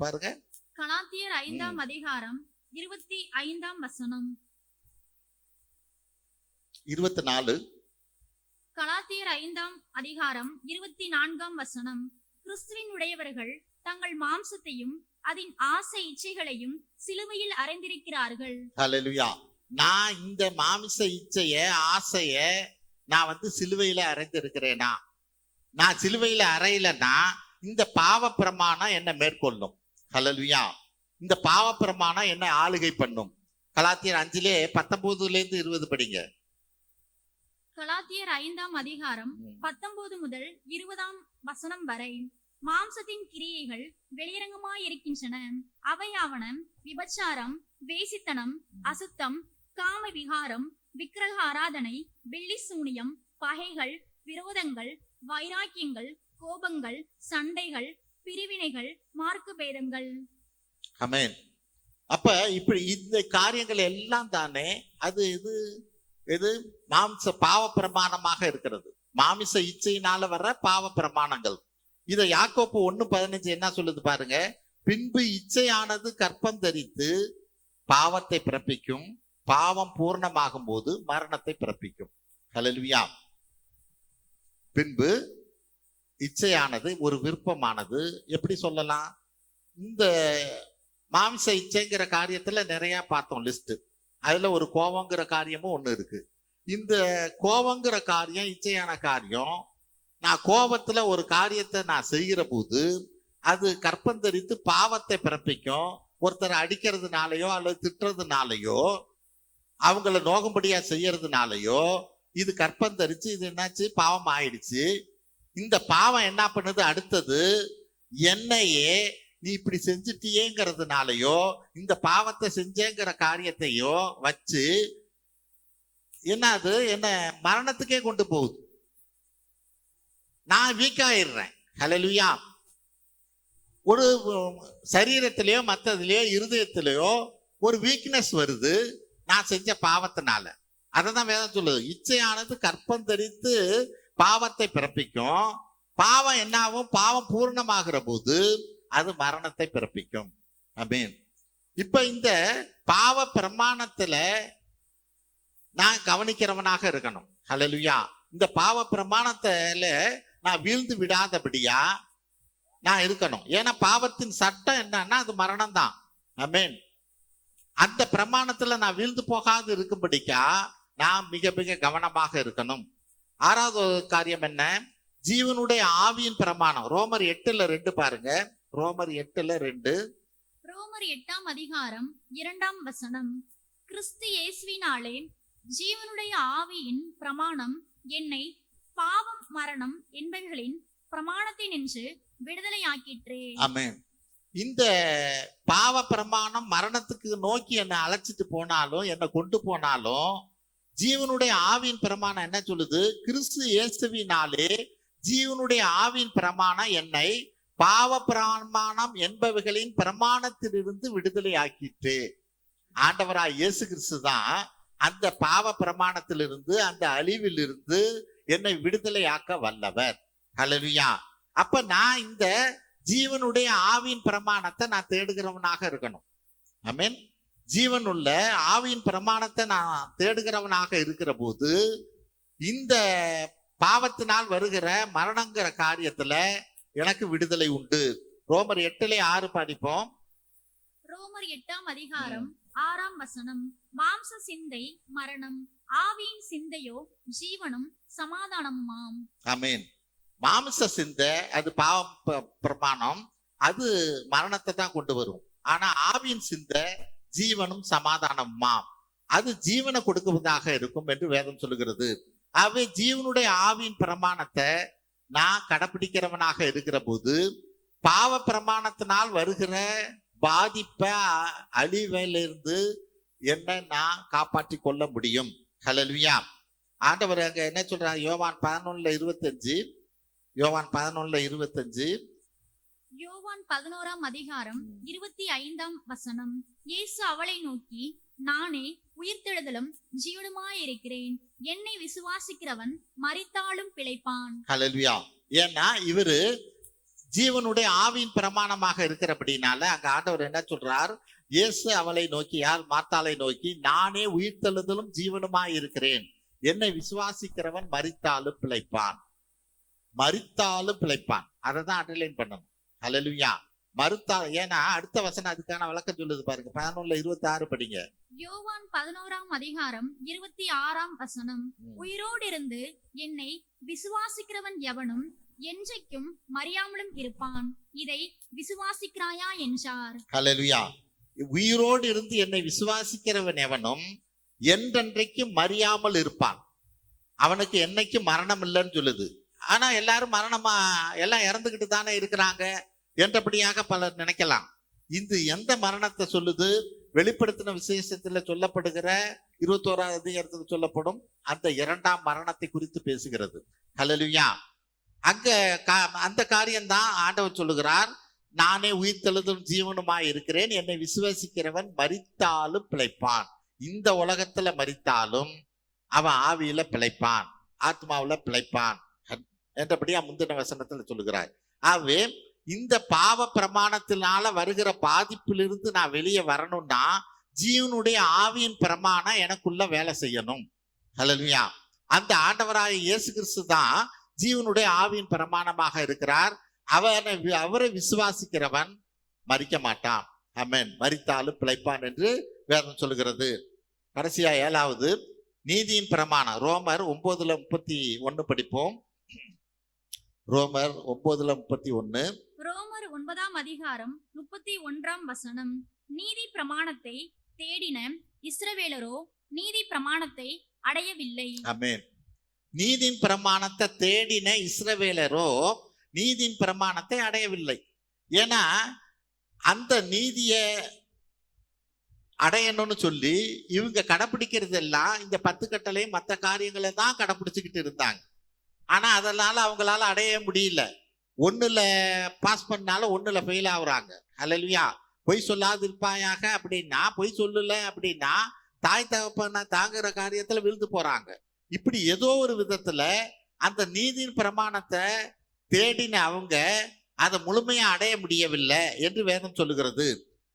பாருங்க. கலாத்தியர் 5ஆம் அதிகாரம் 25ஆம் வசனம். 24. கலாத்தியர் 5ஆம் அதிகாரம் 24ஆம் வசனம். கிறிஸ்துவின் உடையவர்கள் தங்கள் மாம்சத்தையும் அதன் ஆசை இச்சைகளையும் சிலுவையில் அறைந்திருக்கிறார்கள். ஹல்லேலூயா. நான் இந்த மாமிச இச்சைய ஆசைய நான் சிலுவையில அறைந்திருக்கிறேனா? நான் சிலுவையில அறையலன்னா இந்த பாவ பிரமாணம் என்ன மேற்கொள்ளும். ஹல்லேலூயா. இந்த பாவ பிரமாணம் என்ன ஆளுகை பண்ணும். கலாத்தியர் 5:19-20 படிங்க. கலாத்தியர் 5ஆம் அதிகாரம் 19 முதல் 20ஆம் வசனம் வரை. மாம்சத்தின் கிரியைகள் வெளியரங்கமாயிருக்கின்றன. அவையாவன விபச்சாரம், வேசித்தனம், அசுத்தம், காம விகாரம், விக்கிரக ஆராதனை, வெள்ளி சூனியம், பகைகள், விரோதங்கள், வைராக்கியங்கள், கோபங்கள், சண்டைகள், பிரிவினைகள், மார்க்க பேதங்கள். ஆமென். அப்ப இப்படி இந்த காரியங்கள் எல்லாம் தானே அது இது மாம்ச பாவ பிரமாணமாக இருக்கிறது. மாமிச இச்சையினால வர்ற பாவ பிரமாணங்கள். இதை யாக்கோப்பு 1:15 என்ன சொல்லுது பாருங்க. பின்பு இச்சையானது கற்பம் தரித்து பாவத்தை பிறப்பிக்கும், பாவம் பூர்ணமாகும் போது மரணத்தை பிறப்பிக்கும். ஹல்லேலூயா. பின்பு இச்சையானது ஒரு விருப்பமானது, எப்படி சொல்லலாம், இந்த மாம்ச இச்சைங்கிற காரியத்துல நிறைய பார்த்தோம் லிஸ்ட். அதுல ஒரு கோபங்கிற காரியமும் ஒண்ணு இருக்கு. இந்த கோபங்கிற காரியம், இச்சையான காரியம், நான் கோபத்துல ஒரு காரியத்தை நான் செய்கிற போது அது கற்பந்தரித்து பாவத்தை பிறப்பிக்கும். ஒருத்தரை அடிக்கிறதுனாலயோ அல்லது திட்டுறதுனாலயோ அவங்கள நோகும்படியா செய்யறதுனாலயோ இது கற்பந்தரிச்சு இது என்னாச்சு, பாவம் ஆயிடுச்சு. இந்த பாவம் என்ன பண்ணுது, அடுத்தது என்னையே நீ இப்படி செஞ்சுட்டியேங்கிறதுனாலயோ இந்த பாவத்தை செஞ்சேங்கிற காரியத்தையோ வச்சு என்னது, என்ன மரணத்துக்கே கொண்டு போகுது. நான் வீக் ஆயிடுறேன். ஹல்லேலூயா. ஒரு சரீரத்திலேயோ மற்றதுலயோ இருதயத்திலேயோ ஒரு வீக்னஸ் வருது நான் செஞ்ச பாவத்தினால. அததான் வேதம் சொல்லுது, இச்சையானது கற்பம் தரித்து பாவத்தை பிறப்பிக்கும். பாவம் என்னாகும், பாவம் பூர்ணமாகிற போது அது மரணத்தை பிறப்பிக்கும். ஆமென். இப்ப இந்த பாவ பிரமாணத்துல நான் கவனிக்கிறவனாக இருக்கணும். ஹல்லேலூயா. இந்த பாவ பிரமாணத்துல நான் வீழ்ந்து விடாதபடியா நான் இருக்கணும். ஏன்னா பாவத்தின் சட்டம் என்னன்னா அது மரணம் தான். ஆமென். அந்த பிரமாணத்துல நான் வீழ்ந்து போகாது இருக்கும்படிக்கா நான் மிக மிக கவனமாக இருக்கணும். 6வது காரியம் என்ன, ஜீவனுடைய ஆவியின் பிரமாணம். ரோமர் 8:2 பாருங்க. ரோமர் 8:2. ரோமர் 8:2 கிறிஸ்து இயேசுவினாலே ஜீவனுடைய ஆவியின் பிரமாணம் என்னை பாவம் மரணம் என்பவைகளின் பிரமாணத்தினின்று விடுதலையாக்கிற்றே. ஆமென். இந்த பாவ பிரமாணம் மரணத்துக்கு நோக்கி என்னை அழைச்சிட்டு போனாலும், என்னை கொண்டு போனாலும், ஜீவனுடைய ஆவியின் பிரமாணம் என்ன சொல்லுது, கிறிஸ்து இயேசுவினாலே ஜீவனுடைய ஆவியின் பிரமாணம் என்னை பாவ பிரமாணம் என்பவைகளின் பிரமாணத்திலிருந்து விடுதலை ஆக்கிட்டு. ஆண்டவராய் இயேசு கிறிஸ்து தான் அந்த பாவ பிரமாணத்திலிருந்து, அந்த அழிவிலிருந்து என்னை விடுதலை ஆக்க வல்லவர். ஹல்லேலூயா. அப்ப நான் இந்த ஜீவனுடைய ஆவியின் பிரமாணத்தை நான் தேடுகிறவனாக இருக்கணும். ஆமென். ஜீவனுள்ள ஆவியின் பிரமாணத்தை நான் தேடுகிறவனாக இருக்கிற போது இந்த பாவத்தினால் வருகிற மரணங்கிற காரியத்துல எனக்கு விடுதலை உண்டு. ரோமர் 8:6 படிப்போம். ரோமர் 8:6 மாம்ச சிந்தை மரணம், ஆவியின் சிந்தையோ ஜீவனும் சமாதானமுமாம். ஆமென். மாம்ச சிந்தை அது பாவ பிரமாணம், அது மரணத்தை தான் கொண்டு வரும். ஆனா ஆவியின் சிந்தை ஜீவனும் சமாதானமுமாம், அது ஜீவனை கொடுக்குவதாக இருக்கும் என்று வேதம் சொல்லுகிறது. ஆகவே ஜீவனுடைய ஆவியின் பிரமாணத்தை நான் கடைபிடிக்கிறவனாக இருக்கிற போது பாவ பிரமாணத்தினால் வருகிற பாதிப்பை, அழிவிலிருந்து என்னை நான் காப்பாற்றி கொள்ள முடியும். ஹல்லேலூயா. ஆண்டவர் அங்க என்ன சொல்றாரு, யோவான் 11:25. யோவான் 11:25. யோவான் 11:25 இயேசு அவளை நோக்கி, நானே உயிர்த்தெழுதலும் ஜீவனுமாயிருக்கிறேன். என்னை விசுவாசிக்கிறவன் மரித்தாலும் பிழைப்பான். ஹல்லேலூயா. ஏன்னா இவரு ஜீவனுடைய ஆவியின் பிரமாணமாக இருக்கிறபடினால அங்க ஆண்டவர் என்ன சொல்றார், இயேசு அவளை நோக்கி, யார், மார்த்தாளை நோக்கி, நானே உயிர்த்தெழுதலும் ஜீவனுமாய் இருக்கிறேன். என்னை விசுவாசிக்கிறவன் மரித்தாலும் பிழைப்பான். மரித்தாலும் பிழைப்பான். அதை தான் அண்டர்லைன் பண்ணணும். ஹல்லேலூயா. மறுத்தா, ஏன்னா அடுத்த வசனம் அதுக்கான விளக்கம் சொல்லுது பாருங்க. 11:26 படிங்க. யோவான் 11:26 உயிரோடு இருந்து என்னை விசுவாசிக்கிறவன் எவனும் என்றைக்கும் மறியாமலும் இருப்பான். இதை விசுவாசிக்கிறாயா என்றார். ஹல்லேலூயா. உயிரோடு இருந்து என்னை விசுவாசிக்கிறவன் எவனும் என்றென்றைக்கும் மறியாமல் இருப்பான். அவனுக்கு என்னைக்கும் மரணம் இல்லைன்னு சொல்லுது. ஆனா எல்லாரும் மரணமா, எல்லாம் இறந்துகிட்டு தானே இருக்கிறாங்க என்றபடியாக பலர் நினைக்கலாம். இது எந்த மரணத்தை சொல்லுது? வெளிப்படுத்தின விசேஷத்துல சொல்லப்படுகிற 21வது அதிகாரத்துக்கு சொல்லப்படும் அந்த 2ஆம் மரணத்தை குறித்து பேசுகிறது. ஹல்லேலூயா. அங்க அந்த காரியம்தான் ஆண்டவர் சொல்லுகிறார், நானே உயிர்த்தெழுதலும் ஜீவனுமாய் இருக்கிறேன். என்னை விசுவாசிக்கிறவன் மரித்தாலும் பிழைப்பான். இந்த உலகத்துல மரித்தாலும் அவன் ஆவியில பிழைப்பான். ஆத்மாவுல பிழைப்பான் என்றபடியா முந்தின வசனத்துல சொல்லுகிறார். ஆகவே இந்த பாவ பிரமாணத்தினால வருகிற பாதிப்பிலிருந்து நான் வெளியே வரணும்னா ஜீவனுடைய ஆவியின் பிரமாணம் எனக்குள்ள வேலை செய்யணும். ஹல்லேலூயா. அந்த ஆண்டவராய இயேசு கிறிஸ்து தான் ஜீவனுடைய ஆவியின் பிரமாணமாக இருக்கிறார். அவரை விசுவாசிக்கிறவன் மரிக்க மாட்டான். ஆமென். மரித்தாலும் பிழைப்பான் என்று வேதம் சொல்லுகிறது. கடைசியா 7வது நீதியின் பிரமாணம். ரோமர் 9:31 படிப்போம். ரோமர் 9:31. ரோமர் 9ஆம் அதிகாரம் 31ஆம் வசனம். நீதி பிரமாணத்தை தேடின இஸ்ரவேலரோ நீதி பிரமாணத்தை அடையவில்லை. ஆமென். நீதியின் பிரமாணத்தை தேடின இஸ்ரவேலரோ நீதியின் பிரமாணத்தை அடையவில்லை. ஏன்னா அந்த நீதியை அடையணும்னு சொல்லி இவங்க கடைப்பிடிக்கிறது எல்லாம் இந்த 10 கட்டளையும் மற்ற காரியங்களை தான் கடைப்பிடிச்சுக்கிட்டு இருந்தாங்க. ஆனா அதனால அவங்களால அடைய முடியல. 1ல பாஸ் பண்ணாலும் 1ல ஃபெயில் ஆகுறாங்க. ஹல்லேலூயா. பொய் சொல்லாது இருப்பாயாக அப்படின்னா, பொய் சொல்லல அப்படின்னா தாய் தகப்பன தாங்குற காரியத்துல விழுந்து போறாங்க. இப்படி ஏதோ ஒரு விதத்துல அந்த நீதியின் பிரமாணத்தை தேடின அவங்க அதை முழுமையா அடைய முடியவில்லை என்று வேதம் சொல்லுகிறது.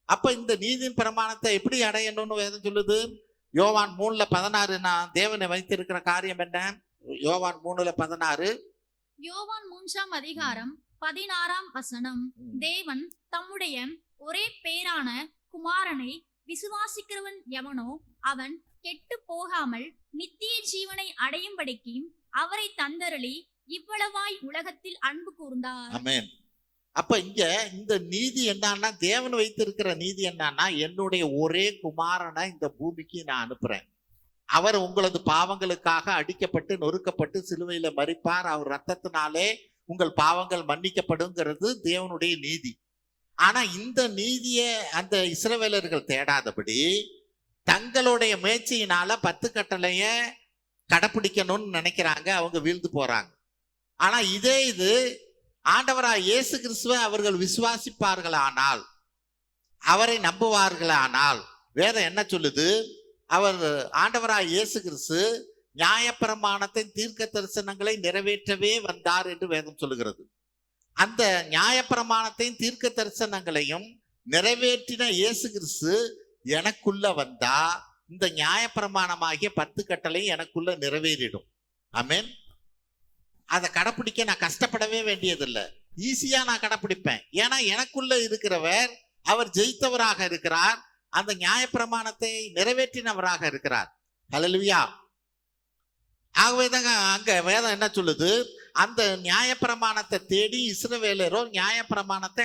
அப்ப இந்த நீதியின் பிரமாணத்தை எப்படி அடையணும்னு வேதம் சொல்லுது. யோவான் 3:16 நான் தேவனை வைத்திருக்கிற காரியம் என்ன? யோவான் 3:16. யோவான் 3ஆம் அதிகாரம் 16ஆம் வசனம். தேவன் தம்முடைய ஒரே பேரான குமாரனை விசுவாசிக்கிறவன் எவனோ அவன் கெட்டு போகாமல் நித்திய ஜீவனை அடையும்படிக்கு அவரை தந்தருளி இவ்வளவாய் உலகத்தில் அன்பு கூர்ந்தார். ஆமென். அப்ப இங்க இந்த நீதி என்னன்னா, தேவன் வைத்திருக்கிற நீதி என்னன்னா, என்னுடைய ஒரே குமாரனை இந்த பூமிக்கு நான் அனுப்புறேன். அவர் உங்களது பாவங்களுக்காக அடிக்கப்பட்டு நொறுக்கப்பட்டு சிலுவையில மரிப்பார். அவர் ரத்தத்தினாலே உங்கள் பாவங்கள் மன்னிக்கப்படுங்கிறது தேவனுடைய நீதி. ஆனா இந்த நீதியை அந்த இஸ்ரவேலர்கள் தேடாதபடி தங்களுடைய முயற்சியினால 10 கட்டளைய கடைப்பிடிக்கணும்னு நினைக்கிறாங்க. அவங்க வீழ்ந்து போறாங்க. ஆனா இது ஆண்டவராய் இயேசு கிறிஸ்துவை அவர்கள் விசுவாசிப்பார்களானால், அவரை நம்புவார்களானால், வேதம் என்ன சொல்லுது? அவர் ஆண்டவராய் இயேசு கிறிஸ்து நியாயப்பிரமாணத்தை தீர்க்க தரிசனங்களை நிறைவேற்றவே வந்தார் என்று வேதம் சொல்லுகிறது. அந்த நியாயப்பிரமாணத்தையும் தீர்க்க தரிசனங்களையும் நிறைவேற்றின இயேசு கிறிஸ்து எனக்குள்ள வந்தா இந்த நியாயப்பிரமாணமாகிய 10 கட்டளை எனக்குள்ள நிறைவேறிடும். ஆமென். அதை கடைப்பிடிக்க நான் கஷ்டப்படவே வேண்டியதில்லை. ஈஸியா நான் கடைப்பிடிப்பேன். ஏன்னா எனக்குள்ள இருக்கிறவர் அவர் ஜெயித்தவராக இருக்கிறார். அந்த நியாயப்பிரமாணத்தை நிறைவேற்றினவராக இருக்கிறார். ஹல்லேலூயா. ஆகவேதான் அங்க வேதம் என்ன சொல்லுது? அந்த நியாயப்பிரமாணத்தை தேடி இஸ்ரவேலரோ நியாயப்பிரமாணத்தை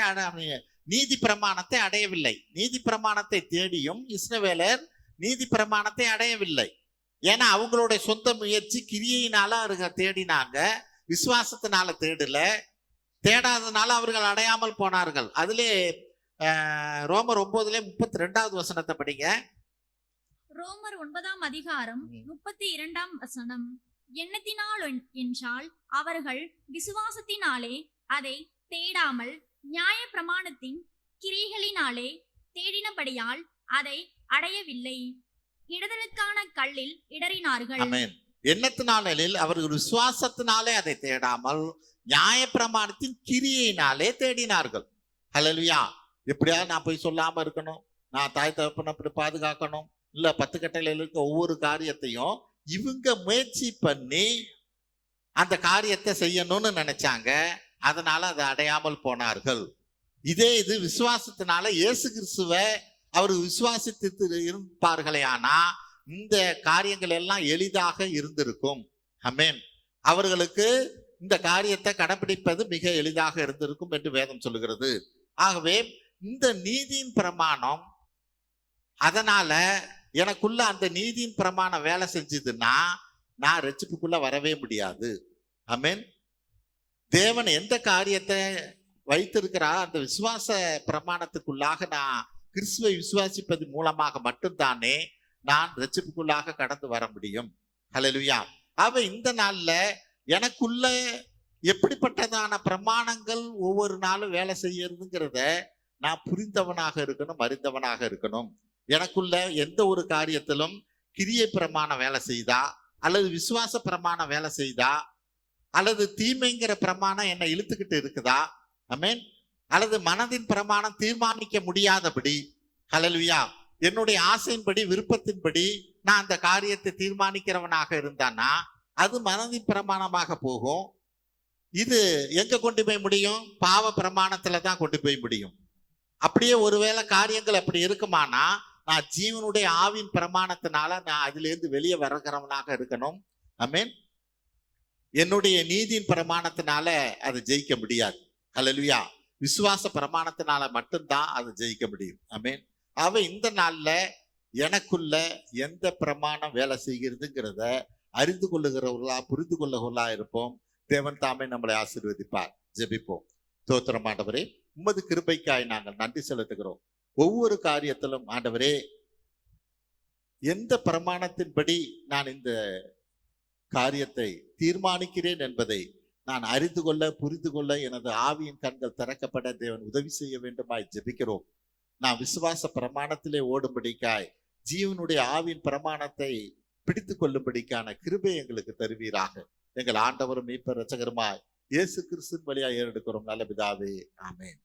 நீதி பிரமாணத்தை அடையவில்லை. நீதி பிரமாணத்தை தேடியும் இஸ்ரவேலர் நீதி பிரமாணத்தை அடையவில்லை. ஏன்னா அவங்களுடைய சொந்த முயற்சி கிரியையினால அவர்கள் தேடினாங்க, விசுவாசத்தினால தேடல. தேடாதனால அவர்கள் அடையாமல் போனார்கள். அதிலே ரோமர் 9:32 வசனத்தை படிங்க. ரோமர் 9ஆம் அதிகாரம் 32ஆம் வசனம். எண்ணத்தினால் என்றால் அவர்கள் விசுவாசத்தினாலே அதை தேடாமல் நியாய பிரமாணத்தின் கிரியைகளினாலே தேடினபடியால் அதை அடையவில்லை. இடதலுக்கான கல்லில் இடறினார்கள். ஆமென். எண்ணத்தினாலில் அவர்கள் விசுவாசத்தினாலே அதை தேடாமல் நியாயப்பிரமாணத்தின் கிரியையினாலே தேடினார்கள். ஹல்லேலூயா. எப்படியாவது நான் போய் சொல்லாம இருக்கணும், நான் தாய் தகப்பனை அப்படி பாதுகாக்கணும், இல்ல 10 கட்டளையில் இருக்க ஒவ்வொரு காரியத்தையும் இவங்க முயற்சி பண்ணி அந்த காரியத்தை செய்யணும்னு நினைச்சாங்க. அதனால அதை அடையாமல் போனார்கள். இது விசுவாசத்தினால இயேசு கிறிஸ்துவை அவர் விசுவாசித்து இருப்பார்களே ஆனா இந்த காரியங்கள் எல்லாம் எளிதாக இருந்திருக்கும். ஆமென். அவர்களுக்கு இந்த காரியத்தை கடைபிடிப்பது மிக எளிதாக இருந்திருக்கும் என்று வேதம் சொல்லுகிறது. ஆகவே இந்த நீதியின் பிரமாணம், அதனால எனக்குள்ள அந்த நீதியின் பிரமாணம் வேலை செஞ்சதுன்னா நான் ரட்சிப்புக்குள்ள வரவே முடியாது. ஆமென். தேவன் எந்த காரியத்தை வைத்திருக்கிறார் அந்த விசுவாச பிரமாணத்துக்குள்ளாக நான் கிறிஸ்துவை விசுவாசிப்பது மூலமாக மட்டும்தானே நான் ரட்சிப்புக்குள்ளாக கடந்து வர முடியும். ஹல்லேலூயா. ஆக இந்த நாள்ல எனக்குள்ள எப்படிப்பட்டதான பிரமாணங்கள் ஒவ்வொரு நாளும் வேலை செய்யறதுங்கிறத நான் புரிந்தவனாக இருக்கணும், அறிந்தவனாக இருக்கணும். எனக்குள்ள எந்த ஒரு காரியத்திலும் கிரியை பிரமாணம் வேலை செய்தா அல்லது விசுவாச பிரமாணம் வேலை செய்தா, அல்லது தீமைங்கிற பிரமாணம் என்னை இழுத்துக்கிட்டு இருக்குதா, ஆமென், அல்லது மனதின் பிரமாணம் தீர்மானிக்க முடியாதபடி, ஹல்லேலூயா, என்னுடைய ஆசையின்படி விருப்பத்தின்படி நான் அந்த காரியத்தை தீர்மானிக்கிறவனாக இருந்தானா அது மனதின் பிரமாணமாக போகும். இது எங்க கொண்டு போய் முடியும்? பாவ பிரமாணத்துல தான் கொண்டு போய் முடியும். அப்படியே ஒருவேளை காரியங்கள் அப்படி இருக்குமானா நான் ஜீவனுடைய ஆவின் பிரமாணத்தினால நான் அதுல இருந்து வெளியே வருகிறவனாக இருக்கணும். ஆமென். என்னுடைய நீதியின் பிரமாணத்தினால அதை ஜெயிக்க முடியாது. ஹல்லேலூயா. விசுவாச பிரமாணத்தினால மட்டும்தான் அதை ஜெயிக்க முடியும். ஆமென். அவ இந்த நாள்ல எனக்குள்ள எந்த பிரமாணம் வேலை செய்கிறதுங்கிறத அறிந்து கொள்ளுகிறவர்களா புரிந்து கொள்ளுகிறவர்களா இருப்போம். தேவன் தாமே நம்மளை ஆசீர்வதிப்பார். ஜெபிப்போம். ஸ்தோத்திரம் ஆண்டவரே, உமது கிருபைக்காய் நாங்கள் நன்றி செலுத்துகிறோம். ஒவ்வொரு காரியத்திலும் ஆண்டவரே, எந்த பிரமாணத்தின்படி நான் இந்த காரியத்தை தீர்மானிக்கிறேன் என்பதை நான் அறிந்து கொள்ள புரிந்து கொள்ள எனது ஆவியின் கண்கள் திறக்கப்பட தேவன் உதவி செய்ய வேண்டுமாய் ஜெபிக்கிறோம். நான் விசுவாச பிரமாணத்திலே ஓடும்படிக்காய் ஜீவனுடைய ஆவியின் பிரமாணத்தை பிடித்து கொள்ளும்படிக்கான கிருபை எங்களுக்கு தருவீராக. எங்கள் ஆண்டவரும் மீட்பர் இரட்சகருமாய் இயேசு கிறிஸ்துவின் வழியாக ஏறெடுக்கிறோம் நல்ல பிதாவே. ஆமென்.